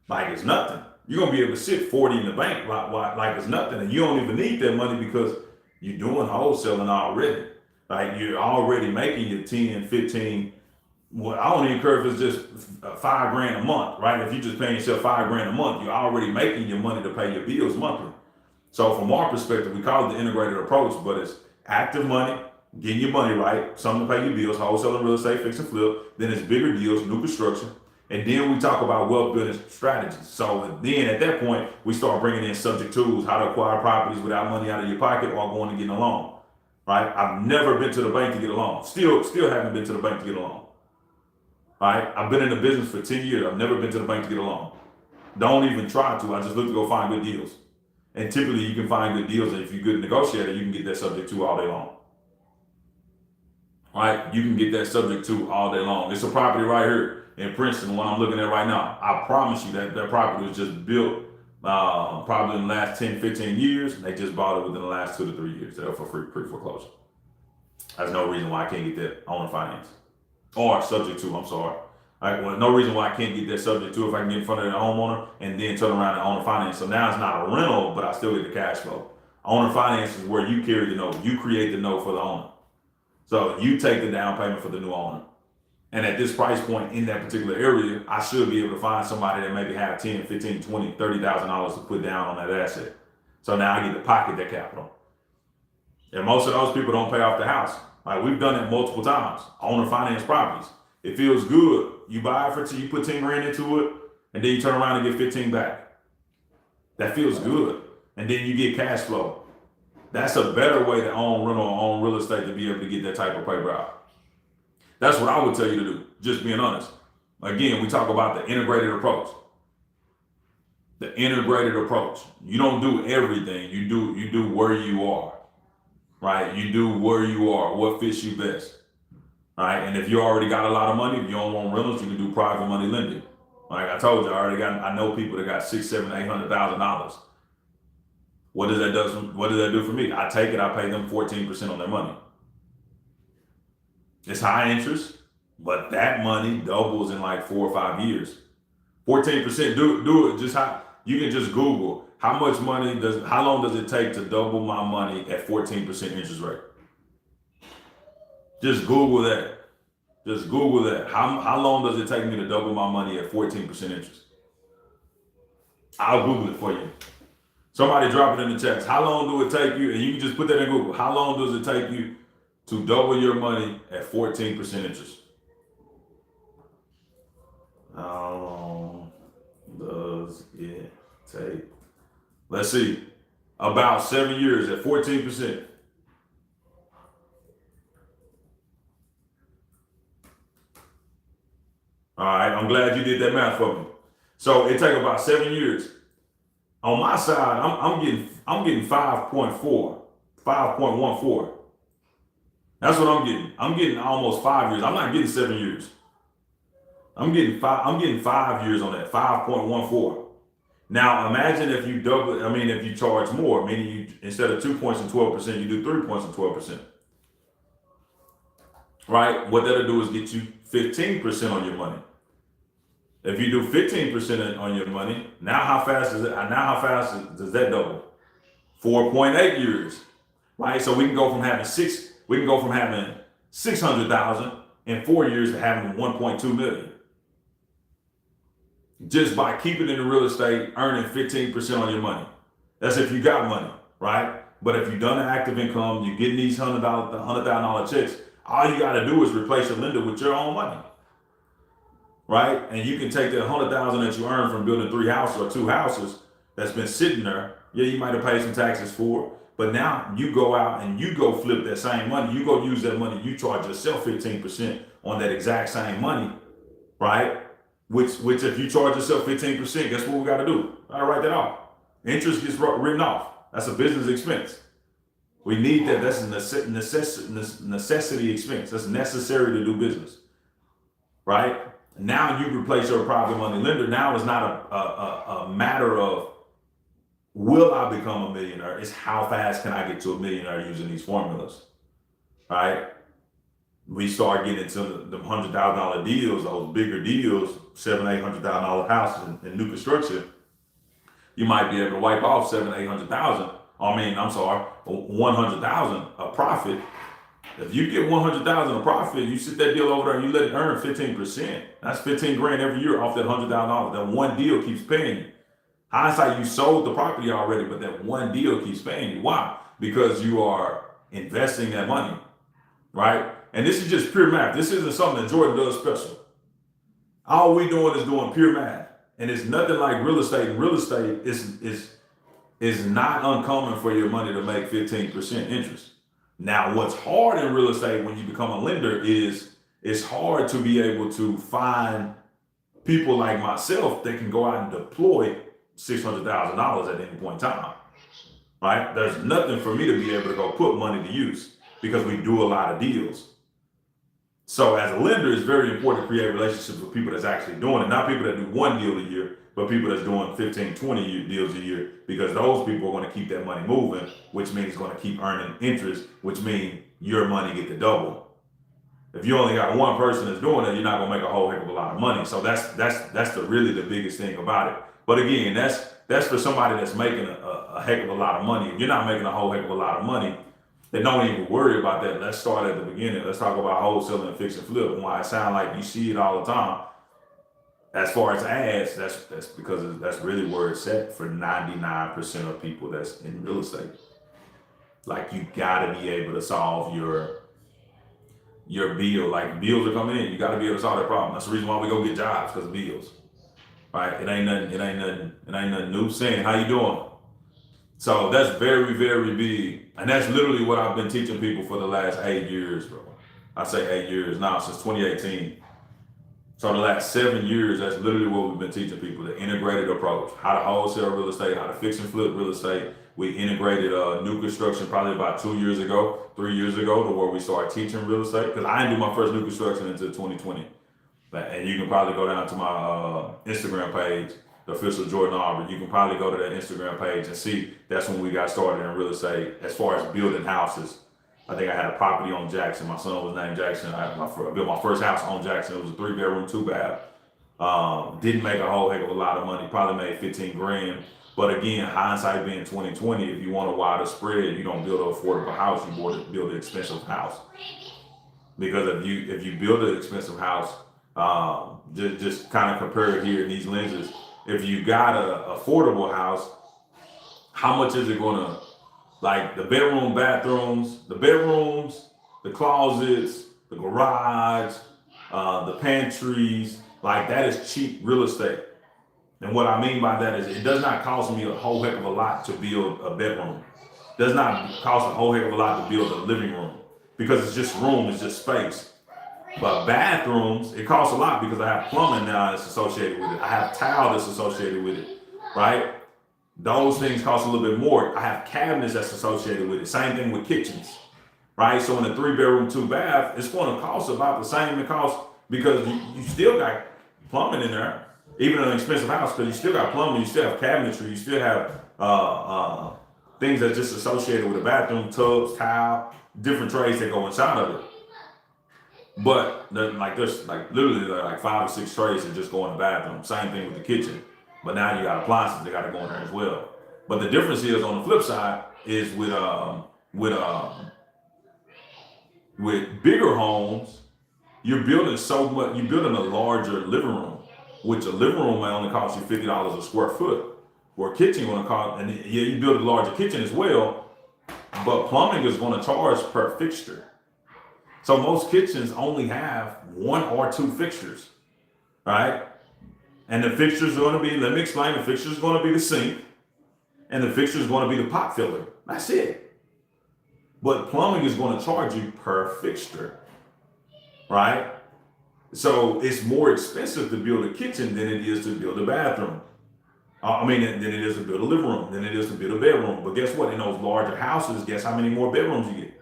like it's nothing. You're gonna be able to sit 40 in the bank like it's nothing, and you don't even need that money because you're doing wholesaling already. Like you're already making your 10, 15. Well, I don't even care if it's just $5,000 a month, right? If you're just paying yourself $5,000 a month, you're already making your money to pay your bills monthly. So from our perspective, we call it the integrated approach, but it's active money, getting your money right, something to pay your bills, wholesaling real estate, fix and flip. Then it's bigger deals, new construction. And then we talk about wealth building strategies. So then at that point, we start bringing in subject tools, how to acquire properties without money out of your pocket or going to get a loan, right? I've never been to the bank to get a loan. Still haven't been to the bank to get a loan. All right, I've been in the business for 10 years. I've never been to the bank to get a loan. Don't even try to. I just look to go find good deals. And typically you can find good deals, and if you're a good negotiator, you can get that subject to all day long. All right, you can get that subject to all day long. It's a property right here in Princeton, what I'm looking at right now. I promise you that property was just built probably in the last 10, 15 years. And they just bought it within the last 2 to 3 years. They're for free pre-foreclosure. There's no reason why I can't get that owner finance. Or subject to, I'm sorry. All right, well, no reason why I can't get that subject to if I can get in front of the homeowner and then turn around and owner finance. So now it's not a rental, but I still get the cash flow. Owner finance is where you carry the note. You create the note for the owner. So you take the down payment for the new owner. And at this price point in that particular area, I should be able to find somebody that maybe have 10, 15, 20, $30,000 to put down on that asset. So now I get to pocket that capital. And most of those people don't pay off the house. Like we've done it multiple times. Owner finance properties. It feels good. You buy it for you put 10 grand into it, and then you turn around and get 15 back. That feels good. And then you get cash flow. That's a better way to own rental or own real estate to be able to get that type of paper out. That's what I would tell you to do, just being honest. Again, we talk about the integrated approach. The integrated approach. You don't do everything. You do where you are. Right? You do where you are, what fits you best. Right? And if you already got a lot of money, if you don't want rentals, you can do private money lending. Like I told you, I know people that got $600,000, $700,000, $800,000. What does that do for me? I take it, I pay them 14% on their money. It's high interest, but that money doubles in like 4 or 5 years. 14%, do it just how you can just Google how long does it take to double my money at 14% interest rate? Just Google that. Just Google that. How long does it take me to double my money at 14% interest? I'll Google it for you. Somebody drop it in the chats. How long do it take you? And you can just put that in Google. How long does it take you to double your money at 14% interest? How long does it take? Let's see. About 7 years at 14%. All right, I'm glad you did that math for me. So it take about 7 years. On my side, I'm getting 5.4, 5.14. That's what I'm getting. I'm getting almost 5 years. I'm not getting 7 years. I'm getting 5 years on that, 5.14. Now imagine if you double, if you charge more, meaning you instead of 2 points and 12%, you do 3 points and 12%. Right? What that'll do is get you 15% on your money. If you do 15% on your money, now how fast does that double? 4.8 years. Right? So we can go from having 600,000 in 4 years to having 1.2 million. Just by keeping in the real estate, earning 15% on your money. That's if you got money, right? But if you've done the active income, you're getting these $100,000 checks, all you got to do is replace your lender with your own money, right? And you can take that $100,000 that you earned from building 3 houses or 2 houses that's been sitting there. Yeah, you might have paid some taxes for it, but now you go out and you go flip that same money. You go use that money. You charge yourself 15% on that exact same money, right? Which if you charge yourself 15%, guess what we got to do? I write that off. Interest gets written off. That's a business expense. We need that. That's a necessity expense. That's necessary to do business, right? Now you replace your private money lender. Now it's not a matter of will I become a millionaire? It's how fast can I get to a millionaire using these formulas, right? We start getting into the $100,000 deals, those bigger deals, $700,000-$800,000 houses in new construction. You might be able to wipe off $700,000-$800,000. $100,000 a profit. If you get $100,000 a profit, you sit that deal over there and you let it earn 15%. That's 15 grand every year off that $100,000. That one deal keeps paying you. Hindsight, you sold the property already, but that one deal keeps paying you. Why? Because you are investing that money, right? And this is just pure math. This isn't something that Jordan does special. All we doing is doing pure math. And it's nothing like real estate. Real estate is not uncommon for your money to make 15% interest. Now, what's hard in real estate when you become a lender is it's hard to be able to find people like myself that can go out and deploy $600,000 at any point in time, right? There's nothing for me to be able to go put money to use because we do a lot of deals. So as a lender, it's very important to create relationships with people that's actually doing it. Not people that do one deal a year, but people that's doing 15, 20 deals a year, because those people are going to keep that money moving, which means it's going to keep earning interest, which means your money get to double. If you only got one person that's doing it, you're not going to make a whole heck of a lot of money. So that's really the biggest thing about it. But again, that's for somebody that's making a heck of a lot of money. If you're not making a whole heck of a lot of money, then don't even worry about that. Let's start at the beginning. Let's talk about wholesaling and fix and flip. And why it sounds like you see it all the time. As far as ads, that's because that's really where it's at for 99% of people that's in real estate. Like, you gotta be able to solve your bill. Like, bills are coming in, you gotta be able to solve that problem. That's the reason why we go get jobs, because of bills. Right? It ain't nothing new. Saying, how you doing? So that's very, very big. And that's literally what I've been teaching people for the last 8 years, bro. I say 8 years now, since 2018. So the last 7 years, that's literally what we've been teaching people, the integrated approach, how to wholesale real estate, how to fix and flip real estate. We integrated new construction probably about 2 years ago, 3 years ago, to where we started teaching real estate. Because I didn't do my first new construction until 2020. And you can probably go down to my Instagram page, the official Jordan Aubrey. You can probably go to that Instagram page and see that's when we got started in real estate as far as building houses. I think I had a property on Jackson. My son was named Jackson. I built my first house on Jackson. It was a 3-bedroom, 2-bath. Didn't make a whole heck of a lot of money. Probably made 15 grand. But again, hindsight being 2020, if you want a wider spread, you don't build an affordable house. You build an expensive house. Because if you build an expensive house, just kind of compare it here in these lenses. If you got an affordable house, how much is it going to, like the bathrooms, the closets, the garage, the pantries, like that is cheap real estate. And what I mean by that is it does not cost me a whole heck of a lot to build a bedroom. It does not cost a whole heck of a lot to build a living room because it's just room, it's just space. But bathrooms, it costs a lot because I have plumbing now that's associated with it. I have tile that's associated with it, right? Those things cost a little bit more. I have cabinets that's associated with it. Same thing with kitchens, right? So in a 3-bedroom, 2-bath, it's going to cost about the same it costs because you still got plumbing in there, even in an expensive house, because you still got plumbing, you still have cabinetry, you still have things that's just associated with the bathroom, tubs, tile, different trays that go inside of it. But there's literally 5 or 6 trays that just go in the bathroom. Same thing with the kitchen. But now you got appliances that got to go in there as well. But the difference is on the flip side is with bigger homes, you're building so much. You're building a larger living room, which a living room may only cost you $50 a square foot. Where a kitchen going to cost, and yeah, you build a larger kitchen as well. But plumbing is going to charge per fixture. So most kitchens only have 1 or 2 fixtures, right? And the fixture is going to be, let me explain, the fixture is going to be the sink and the fixture is going to be the pot filler. That's it. But plumbing is going to charge you per fixture, right? So it's more expensive to build a kitchen than it is to build a bathroom. Than it is to build a living room, than it is to build a bedroom. But guess what? In those larger houses, guess how many more bedrooms you get?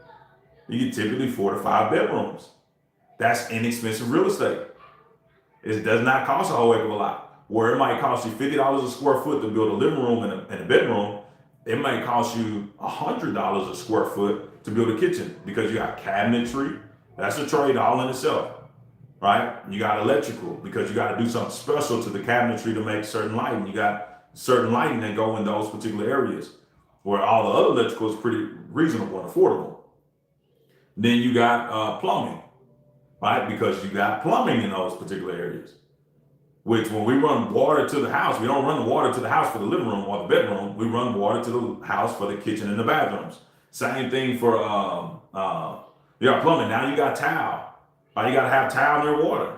You get typically 4 to 5 bedrooms. That's inexpensive real estate. It does not cost a whole heck of a lot. Where it might cost you $50 a square foot to build a living room and a bedroom, it might cost you $100 a square foot to build a kitchen because you got cabinetry. That's a trade all in itself, right? You got electrical because you got to do something special to the cabinetry to make certain lighting. You got certain lighting that go in those particular areas where all the other electrical is pretty reasonable and affordable. Then you got plumbing, right? Because you got plumbing in those particular areas. Which when we run water to the house, we don't run the water to the house for the living room or the bedroom. We run water to the house for the kitchen and the bathrooms. Same thing for you got plumbing. Now you got tile. Right? You got to have tile near water.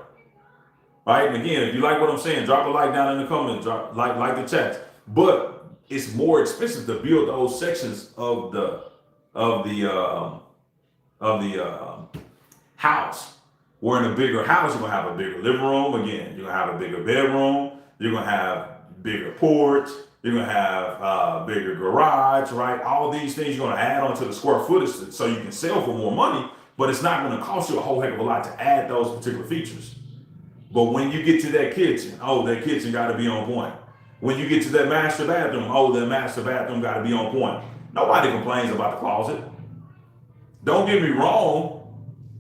Right? And again, if you like what I'm saying, drop a like down in the comments. Drop like the chats. But it's more expensive to build those sections of the house. Where in a bigger house, you're going to have a bigger living room. Again, you're going to have a bigger bedroom. You're going to have bigger porch. You're going to have bigger garage, right? All these things you're going to add onto the square footage so you can sell for more money, but it's not going to cost you a whole heck of a lot to add those particular features. But when you get to that kitchen, that kitchen got to be on point. When you get to that master bathroom, that master bathroom got to be on point. Nobody complains about the closet. Don't get me wrong.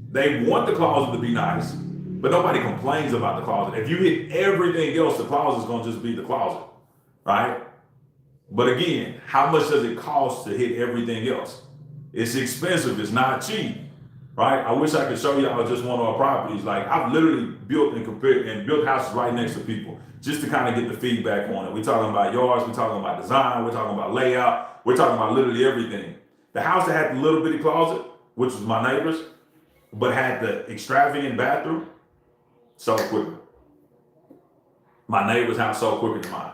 They want the closet to be nice, but nobody complains about the closet. If you hit everything else, the closet's going to just be the closet, right? But again, how much does it cost to hit everything else? It's expensive. It's not cheap, right? I wish I could show y'all just one of our properties. Like I've literally built and built houses right next to people just to kind of get the feedback on it. We're talking about yards. We're talking about design. We're talking about layout. We're talking about literally everything. The house that had the little bitty closet, which was my neighbor's, but had the extravagant bathroom, sold quicker. My neighbor's house sold quicker than mine,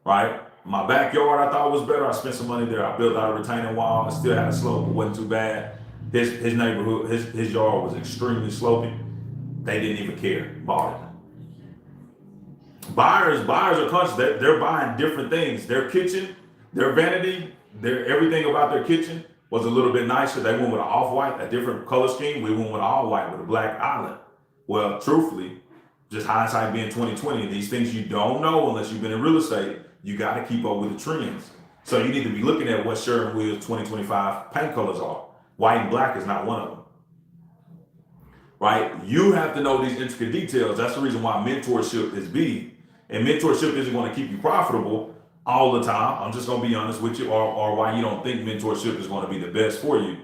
right? My backyard I thought was better. I spent some money there. I built out a retaining wall. I still had a slope. It wasn't too bad. His neighborhood, his yard was extremely slopey. They didn't even care. Bought it. Buyers are conscious. They're buying different things. Their kitchen, their vanity, everything about their kitchen was a little bit nicer. They went with an off-white, a different color scheme. We went with all white with a black island. Well, truthfully, just hindsight being 2020, these things you don't know unless you've been in real estate, you got to keep up with the trends. So you need to be looking at what Sherwin-Williams 2025 paint colors are. White and black is not one of them. Right? You have to know these intricate details. That's the reason why mentorship is big. And mentorship isn't going to keep you profitable all the time. I'm just going to be honest with you, or why you don't think mentorship is going to be the best for you.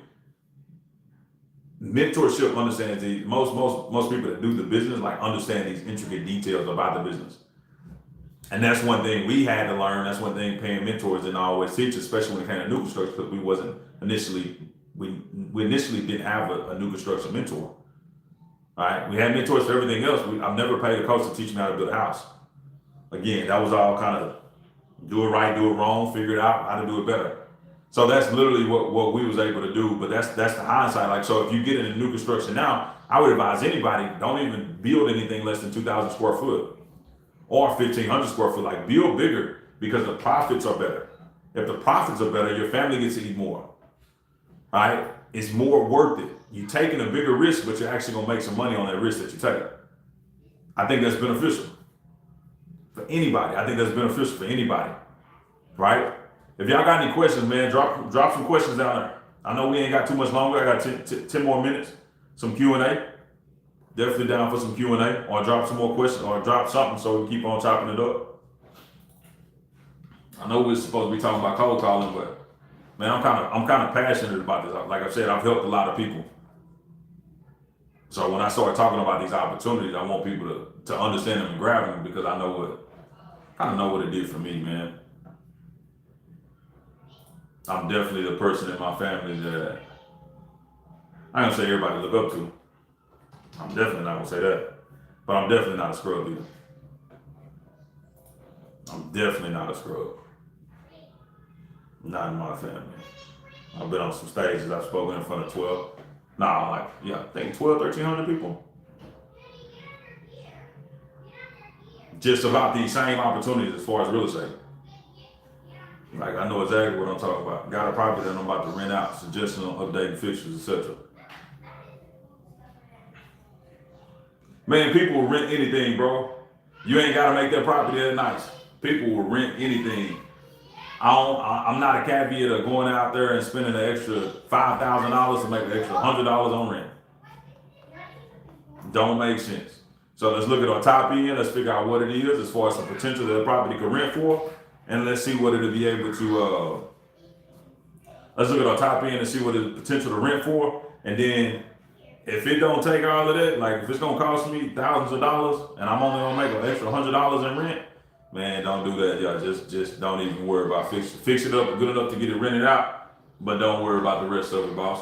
Mentorship understands most people that do the business like understand these intricate details about the business. And that's one thing we had to learn. That's one thing paying mentors didn't always teach, especially when it came to new construction, because we initially didn't have a new construction mentor. All right, we had mentors for everything else. I've never paid a coach to teach me how to build a house. Again, that was all kind of do it right, do it wrong, figure it out how to do it better. So that's literally what we was able to do. But that's the hindsight. Like, so if you get into new construction now, I would advise anybody, don't even build anything less than 2,000 square foot or 1,500 square foot. Like, build bigger because the profits are better. If the profits are better, your family gets to eat more. All right, it's more worth it. You're taking a bigger risk, but you're actually gonna make some money on that risk that you take. I think that's beneficial for anybody. I think that's beneficial for anybody, right? If y'all got any questions, man, drop some questions down there. I know we ain't got too much longer. I got 10 more minutes. Some Q&A. Definitely down for some Q&A, or drop some more questions, or drop something so we keep on chopping it up. I know we're supposed to be talking about cold calling, but man, I'm kind of passionate about this. Like I said, I've helped a lot of people. So when I start talking about these opportunities, I want people to understand them and grab them, because I know what it did for me, man. I'm definitely the person in my family that I ain't gonna say everybody look up to. I'm definitely not gonna say that, but I'm definitely not a scrub either. I'm definitely not a scrub. Not in my family. I've been on some stages. I've spoken in front of 1,300 people. Just about these same opportunities as far as real estate. Like, I know exactly what I'm talking about. Got a property that I'm about to rent out, suggestions on updating fixtures, etc. Man, people will rent anything, bro. You ain't gotta make that property that nice. People will rent anything. I'm not a caveat of going out there and spending an extra $5,000 to make an extra $100 on rent. Don't make sense. So let's look at our top end. Let's figure out what it is as far as the potential that the property could rent for, and let's see what it'll be able to. Let's look at our top end and see what the potential to rent for, and then if it don't take all of that, like if it's gonna cost me thousands of dollars, and I'm only gonna make an extra $100 in rent, man, don't do that, y'all. Just don't even worry about fixing. Fix it up good enough to get it rented out, but don't worry about the rest of it, boss.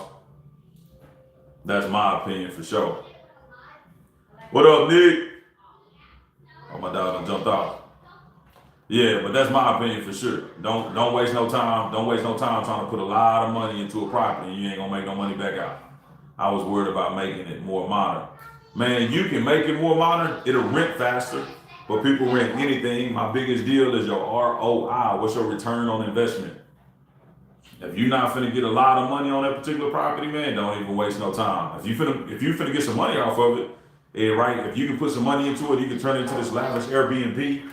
That's my opinion for sure. What up, Nick? Oh, my dog done jumped off. Yeah, but that's my opinion for sure. Don't waste no time. Don't waste no time trying to put a lot of money into a property and you ain't gonna make no money back out. I was worried about making it more modern. Man, you can make it more modern. It'll rent faster, but people rent anything. My biggest deal is your ROI. What's your return on investment? If you're not finna get a lot of money on that particular property, man, don't even waste no time. If you finna get some money off of it, right? If you can put some money into it, you can turn it into this lavish Airbnb,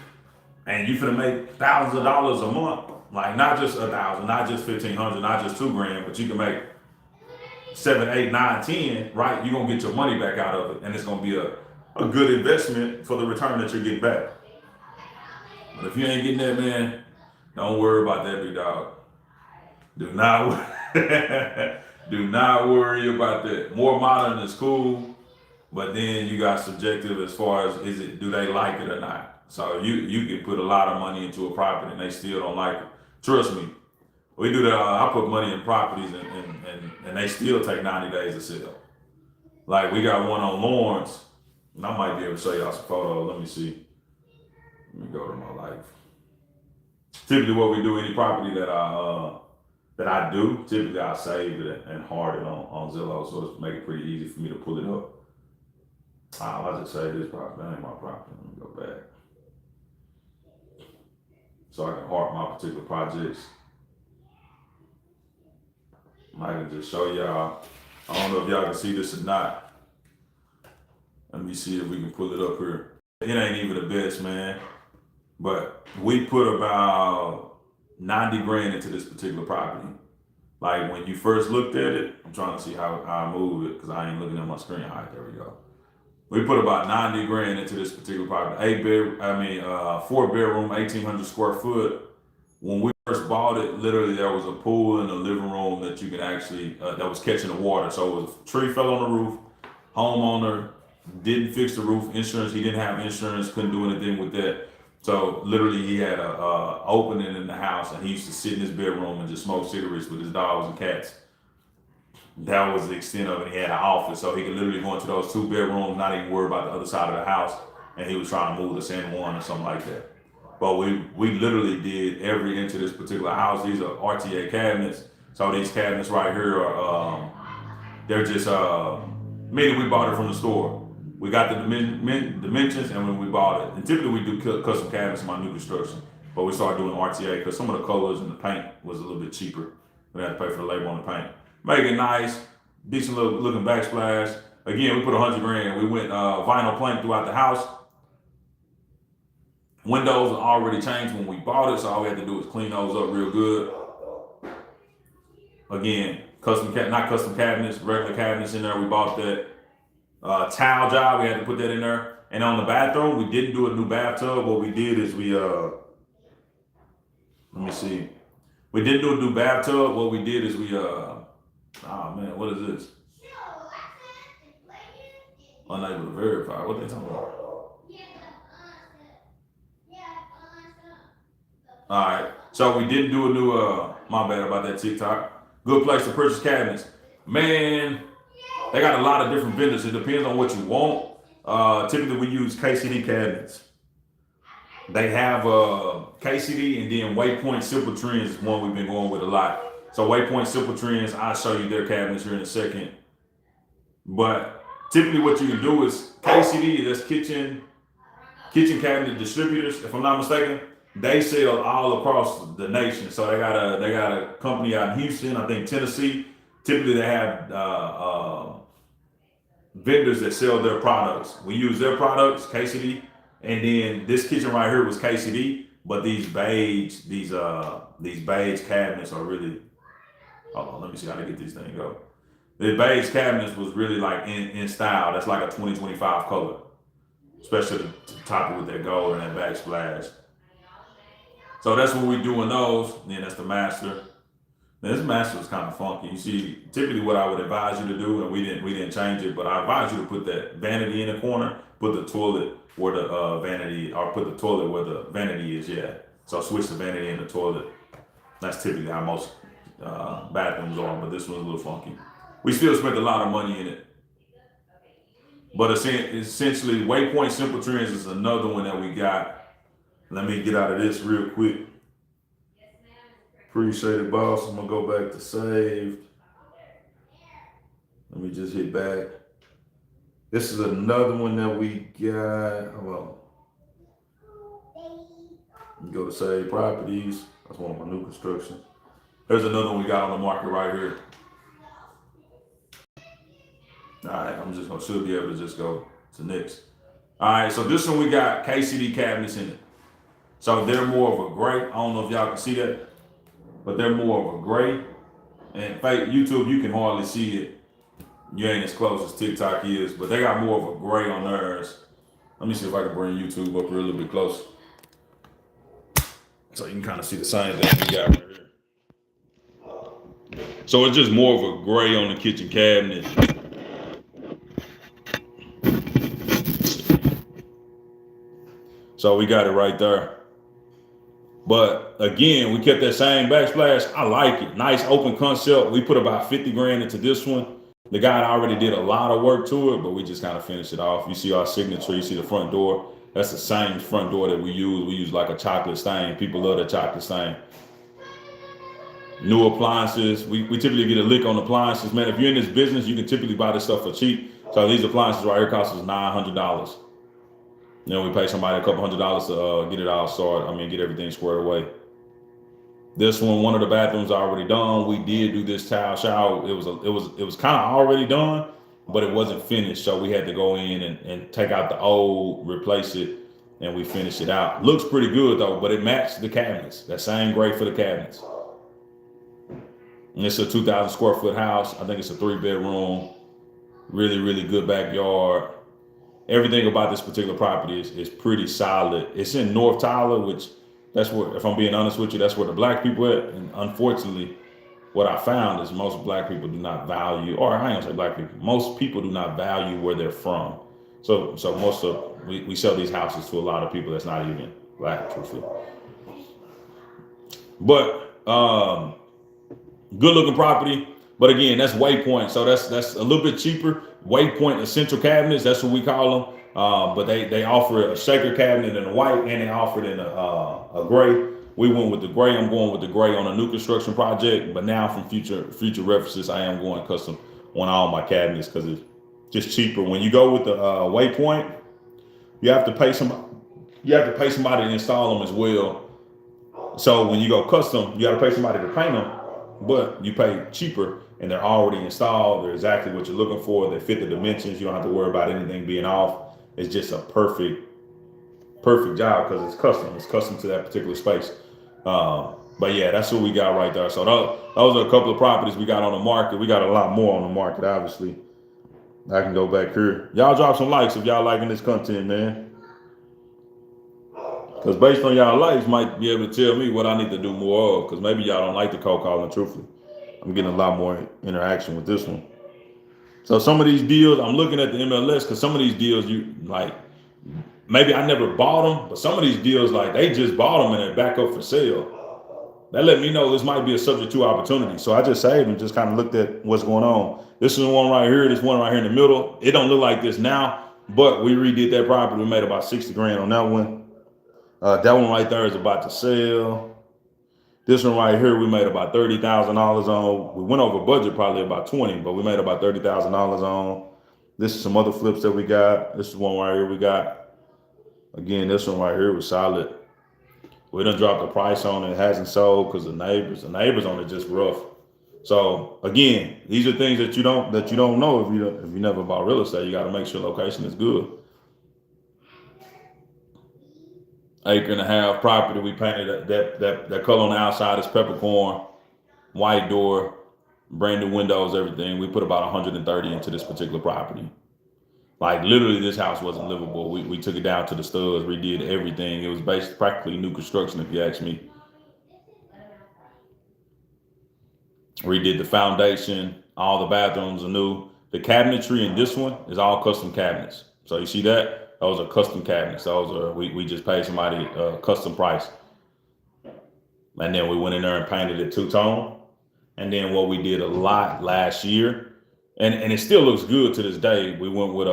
and you finna make thousands of dollars a month. Like, not just 1,000, not just 1,500, not just $2,000, but you can make 7, 8, 9, 10. Right? You're gonna get your money back out of it, and it's gonna be a good investment for the return that you're getting back. But if you ain't getting that, man, don't worry about that, big dog. Do not do not worry about that. More modern is cool, but then you got subjective as far as do they like it or not. So you can put a lot of money into a property and they still don't like it. Trust me, we do that. I put money in properties and they still take 90 days to sell. Like, we got one on Lawrence, and I might be able to show y'all some photos. Let me see. Let me go to my life. Typically, what we do, any property that I do, typically I save it and hard it on Zillow, so it's make it pretty easy for me to pull it up. I'll just save this property. That ain't my property. Let me go back. So I can heart my particular projects. I can just show y'all. I don't know if y'all can see this or not. Let me see if we can pull it up here. it ain't even the best, man. But we put about 90 grand into this particular property. Like when you first looked at it, I'm trying to see how I move it because I ain't looking at my screen height. There we go. We put about 90 grand into this particular property. 4 bedroom, 1,800 square foot. When we first bought it, literally there was a pool in the living room that you could actually, that was catching the water. So it was, tree fell on the roof, homeowner didn't fix the roof, insurance, he didn't have insurance, couldn't do anything with that. So literally he had a opening in the house and he used to sit in his bedroom and just smoke cigarettes with his dogs and cats. That was the extent of it. He had an office, so he could literally go into those 2 bedrooms, not even worry about the other side of the house. And he was trying to move to San Juan or something like that. But we literally did every inch of this particular house. These are RTA cabinets. So these cabinets right here are they're just meaning we bought it from the store. We got the dimensions, and when we bought it, and typically we do custom cabinets in my new construction, but we started doing RTA because some of the colors and the paint was a little bit cheaper. We had to pay for the label on the paint. Make it nice, decent looking backsplash. Again, we put 100 grand. We went vinyl plank throughout the house. Windows are already changed when we bought it, so all we had to do was clean those up real good. Again, not custom cabinets, regular cabinets in there. We bought that tile job. We had to put that in there. And on the bathroom, we didn't do a new bathtub. What we did is we let me see. We didn't do a new bathtub. What we did is we oh man, what is this? Unable to verify. What they talking about? All right. So we didn't do a new. My bad about that TikTok. Good place to purchase cabinets. Man, they got a lot of different vendors. It depends on what you want. Typically, we use KCD cabinets. They have KCD and then Waypoint Simple Trends is one we've been going with a lot. So Waypoint Simple Trends, I'll show you their cabinets here in a second. But typically what you can do is KCD, that's kitchen cabinet distributors, if I'm not mistaken. They sell all across the nation. So they got a company out in Houston, I think Tennessee. Typically they have vendors that sell their products. We use their products, KCD, and then this kitchen right here was KCD, but these beige cabinets are really, hold on, let me see how to get these things go. The beige cabinets was really like in style. That's like a 2025 color, especially to top it with that gold and that backsplash. So that's what we're doing those. Then that's the master. Now, this master is kind of funky. You see, typically what I would advise you to do, and we didn't change it, but I advise you to put that vanity in the corner, put the toilet where the vanity, or put the toilet where the vanity is. Yeah. So switch the vanity and the toilet. That's typically how most bathrooms are, but this one's a little funky. We still spent a lot of money in it. But essentially, Waypoint Simple Trends is another one that we got. Let me get out of this real quick. Appreciate it, boss. I'm gonna go back to saved. Let me just hit back. This is another one that we got. Hold on. Go to save properties. That's one of my new constructions. There's another one we got on the market right here. All right, should be able to just go to next. All right, so this one we got KCD cabinets in it. So they're more of a gray. I don't know if y'all can see that, but they're more of a gray. And YouTube, you can hardly see it. You ain't as close as TikTok is, but they got more of a gray on theirs. Let me see if I can bring YouTube up here a little bit closer. So you can kind of see the same thing we got right here. So it's just more of a gray on the kitchen cabinet. So we got it right there. But again, we kept that same backsplash. I like it. Nice open concept. We put about 50 grand into this one. The guy already did a lot of work to it, but we just kind of finished it off. You see our signature, you see the front door. That's the same front door that we use. We use like a chocolate stain. People love the chocolate stain. New appliances. We typically get a lick on appliances. Man, if you're in this business, you can typically buy this stuff for cheap. So these appliances right here cost us $900. You know, we pay somebody a couple $100s to get it all sorted. Get everything squared away. This one of the bathrooms already done. We did do this tile shower. It was kind of already done, but it wasn't finished. So we had to go in and take out the old, replace it, and we finished it out. Looks pretty good though, but it matched the cabinets. That same gray for the cabinets. And it's a 2,000 square foot house. I think it's a 3-bedroom, really, really good backyard. Everything about this particular property is pretty solid. It's in North Tyler, which that's where, if I'm being honest with you, that's where the black people at. And unfortunately, what I found is most black people do not value, or I ain't gonna say black people, most people do not value where they're from. So most of, we sell these houses to a lot of people that's not even black, truthfully. But good looking property. But again, that's Waypoint. So that's a little bit cheaper. Waypoint Essential Cabinets, that's what we call them. But they offer a shaker cabinet in a white, and they offer it in a gray. We went with the gray. I'm going with the gray on a new construction project. But now from future references, I am going custom on all my cabinets because it's just cheaper. When you go with the Waypoint, you have to pay somebody to install them as well. So when you go custom, you got to pay somebody to paint them, but you pay cheaper and they're already installed. They're exactly what you're looking for. They fit the dimensions. You don't have to worry about anything being off. It's just a perfect job because it's custom. It's custom to that particular space. But yeah, that's what we got right there. So those are a couple of properties we got on the market. We got a lot more on the market, obviously. I can go back here. Y'all drop some likes if y'all liking this content, man. Because based on y'all likes, might be able to tell me what I need to do more of. Because maybe y'all don't like the cold calling, truthfully. I'm getting a lot more interaction with this one. So some of these deals, I'm looking at the MLS because some of these deals, you like, maybe I never bought them, but some of these deals, like they just bought them and they're back up for sale. That let me know this might be a subject to opportunity. So I just saved and just kind of looked at what's going on. This is the one right here. This one right here in the middle. It don't look like this now, but we redid that property. We made about 60 grand on that one. That one right there is about to sell. This one right here, we made about $30,000 on. We went over budget probably about 20, but we made about $30,000 on. This is some other flips that we got. This is one right here we got. Again, this one right here was solid. We done dropped the price on it. It hasn't sold because the neighbors on it just rough. So again, these are things that you don't know if you never bought real estate. You got to make sure location is good. 1.5 acre property. We painted that color on the outside is peppercorn, white door, brand new windows, everything. We put about 130 into this particular property. Like literally, this house wasn't livable. We took it down to the studs, redid everything. It was basically practically new construction, if you ask me. Redid the foundation. All the bathrooms are new. The cabinetry in this one is all custom cabinets. So you see that? Those are custom cabinets. Those are we just paid somebody a custom price. And then we went in there and painted it two-tone. And then what we did a lot last year, and it still looks good to this day. We went with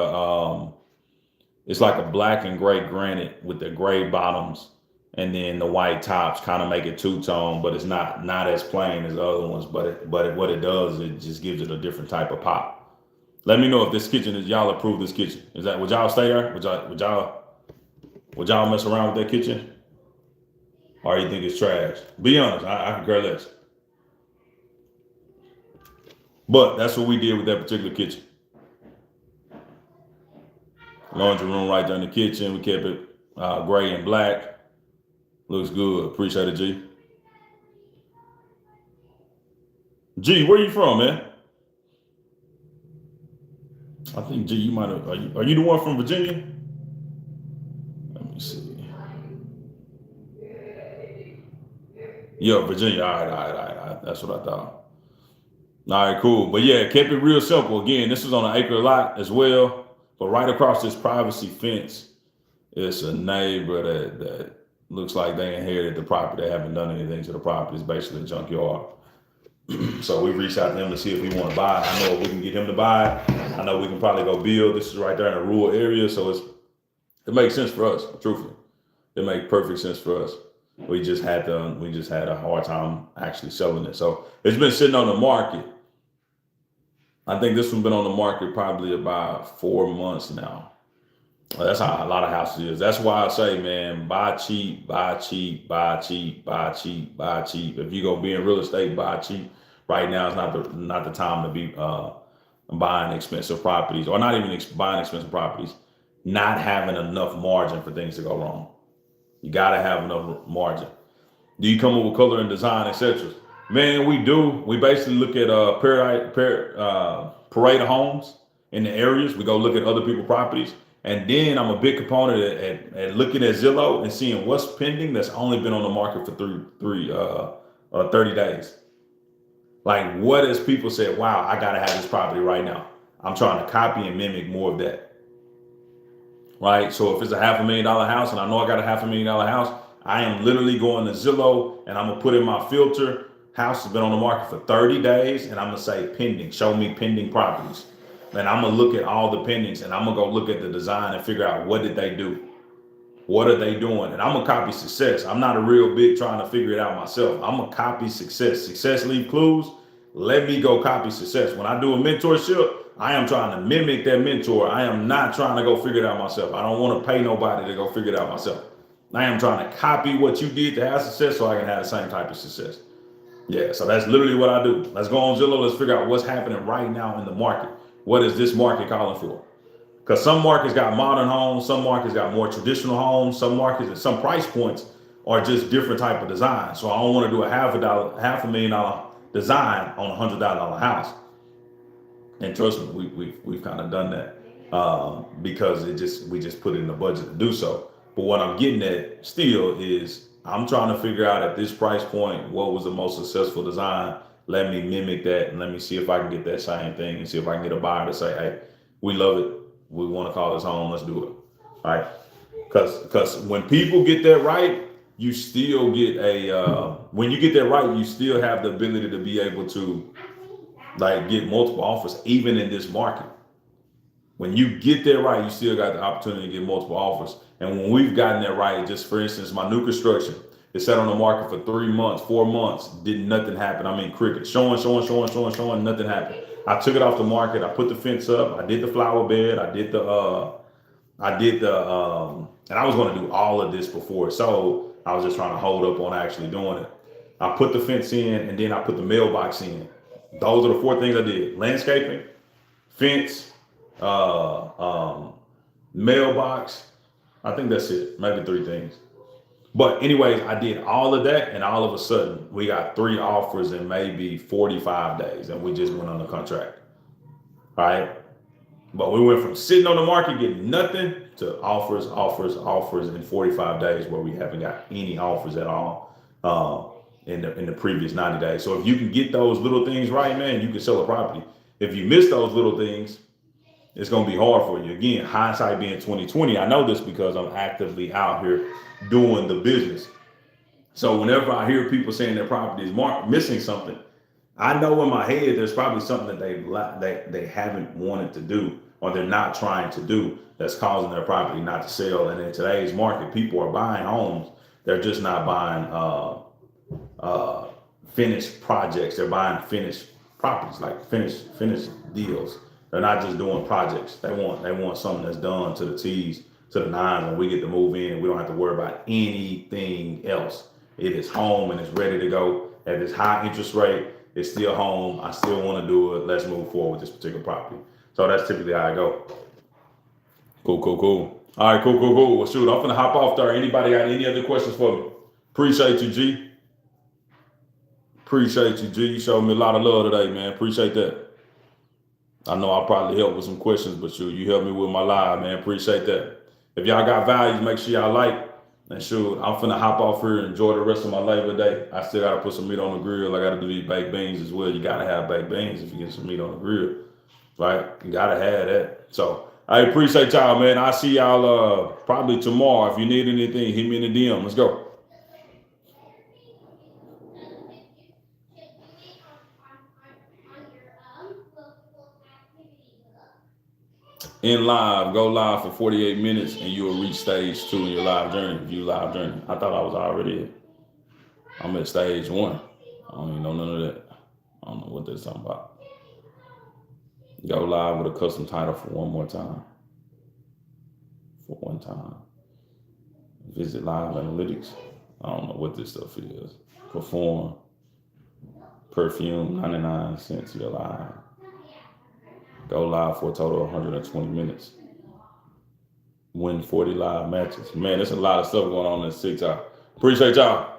it's like a black and gray granite with the gray bottoms, and then the white tops kind of make it two-tone, but it's not as plain as the other ones. But what it does, it just gives it a different type of pop. Let me know if this kitchen is, y'all approve this kitchen. Would y'all stay there? Would y'all mess around with that kitchen? Or you think it's trash? Be honest, I could care less. But that's what we did with that particular kitchen. Laundry room right there in the kitchen. We kept it gray and black. Looks good. Appreciate it, G. G, where you from, man? I think G, you might have. Are you the one from Virginia? Let me see. Yeah, Virginia. All right. That's what I thought. All right, cool. But yeah, kept it real simple. Again, this is on an acre lot as well. But right across this privacy fence, it's a neighbor that looks like they inherited the property. They haven't done anything to the property. It's basically a junkyard. So we reached out to him to see if he want to buy it. I know if we can get him to buy it, I know we can probably go build. This is right there in a rural area, so it makes sense for us. Truthfully, it makes perfect sense for us. We just had a hard time actually selling it. So it's been sitting on the market. I think this one's been on the market probably about 4 months now. That's how a lot of houses is. That's why I say, man, buy cheap, buy cheap, buy cheap, buy cheap, buy cheap. If you go be in real estate, buy cheap. Right now is not the time to be buying expensive properties, or not even buying expensive properties, not having enough margin for things to go wrong. You got to have enough margin. Do you come up with color and design, etc.? Man, we do. We basically look at parade of homes in the areas. We go look at other people's properties. And then I'm a big component at looking at Zillow and seeing what's pending that's only been on the market for 30 days. Like, what has people said, wow, I got to have this property right now. I'm trying to copy and mimic more of that. Right? So if it's a $500,000 house and I know I got a $500,000 house, I am literally going to Zillow and I'm going to put in my filter, house has been on the market for 30 days, and I'm going to say pending, show me pending properties. And I'm going to look at all the pendings, and I'm going to go look at the design and figure out what did they do? What are they doing? And I'm going to copy success. I'm not a real big trying to figure it out myself. I'm going to copy success. Success leave clues. Let me go copy success. When I do a mentorship, I am trying to mimic that mentor. I am not trying to go figure it out myself. I don't want to pay nobody to go figure it out myself. I am trying to copy what you did to have success so I can have the same type of success. Yeah, so that's literally what I do. Let's go on Zillow. Let's figure out what's happening right now in the market. What is this market calling for? Because some markets got modern homes, some markets got more traditional homes, some markets at some price points are just different type of design. So I don't want to do a $500,000 design on $100,000 house. And trust me, we've kind of done that because we just put it in the budget to do so. But what I'm getting at still is I'm trying to figure out at this price point what was the most successful design. Let me mimic that and let me see if I can get that same thing and see if I can get a buyer to say, hey, we love it. We want to call this home. Let's do it. All right. Because when people get that right, you still get when you get that right, you still have the ability to be able to like get multiple offers, even in this market. When you get that right, you still got the opportunity to get multiple offers. And when we've gotten that right, just for instance, my new construction, it sat on the market for 3 months, 4 months, did nothing happen. I mean, cricket, showing, nothing happened. I took it off the market. I put the fence up. I did the flower bed. I did the, and I was going to do all of this before it sold. I was just trying to hold up on actually doing it. I put the fence in, and then I put the mailbox in. Those are the 4 things I did: landscaping, fence, mailbox. I think that's it. Maybe 3 things. But anyways, I did all of that, and all of a sudden we got 3 offers in maybe 45 days, and we just went on the contract. All right. But we went from sitting on the market getting nothing to offers in 45 days, where we haven't got any offers at all in the previous 90 days. So if you can get those little things right, man, you can sell a property. If you miss those little things, it's going to be hard for you. Again, hindsight being 2020. I know this because I'm actively out here doing the business. So whenever I hear people saying their property is missing something, I know in my head there's probably something that they haven't wanted to do, or they're not trying to do, that's causing their property not to sell. And in today's market, people are buying homes. They're just not buying finished projects. They're buying finished properties, like finished deals. They're not just doing projects. They want something that's done to the T's, to the nines, and we get to move in and we don't have to worry about anything else. It is home and it's ready to go. At this high interest rate, it's still home. I still want to do it. Let's move forward with this particular property. So that's typically how I go. Cool. All right, cool. Well, shoot, I'm gonna hop off there. Anybody got any other questions for me? Appreciate you, G. You showed me a lot of love today, man. Appreciate that. I know I'll probably help with some questions, but you helped me with my live, man. Appreciate that. If y'all got values, make sure y'all like. And shoot, I'm finna hop off here and enjoy the rest of my Labor Day. I still gotta put some meat on the grill. I gotta do these baked beans as well. You gotta have baked beans if you get some meat on the grill, right? You gotta have that. So I appreciate y'all, man. I'll see y'all probably tomorrow. If you need anything, hit me in the DM. Let's go. In live, go live for 48 minutes and you'll reach stage 2 in your live journey. View live journey. I thought I was already I'm at stage 1. I don't even know none of that. I don't know what they're talking about. Go live with a custom title for one time. Visit live analytics. I don't know what this stuff is. Perform. Perfume, 99 cents, you're live. Go live for a total of 120 minutes. Win 40 live matches. Man, there's a lot of stuff going on in 6 hours. Appreciate y'all.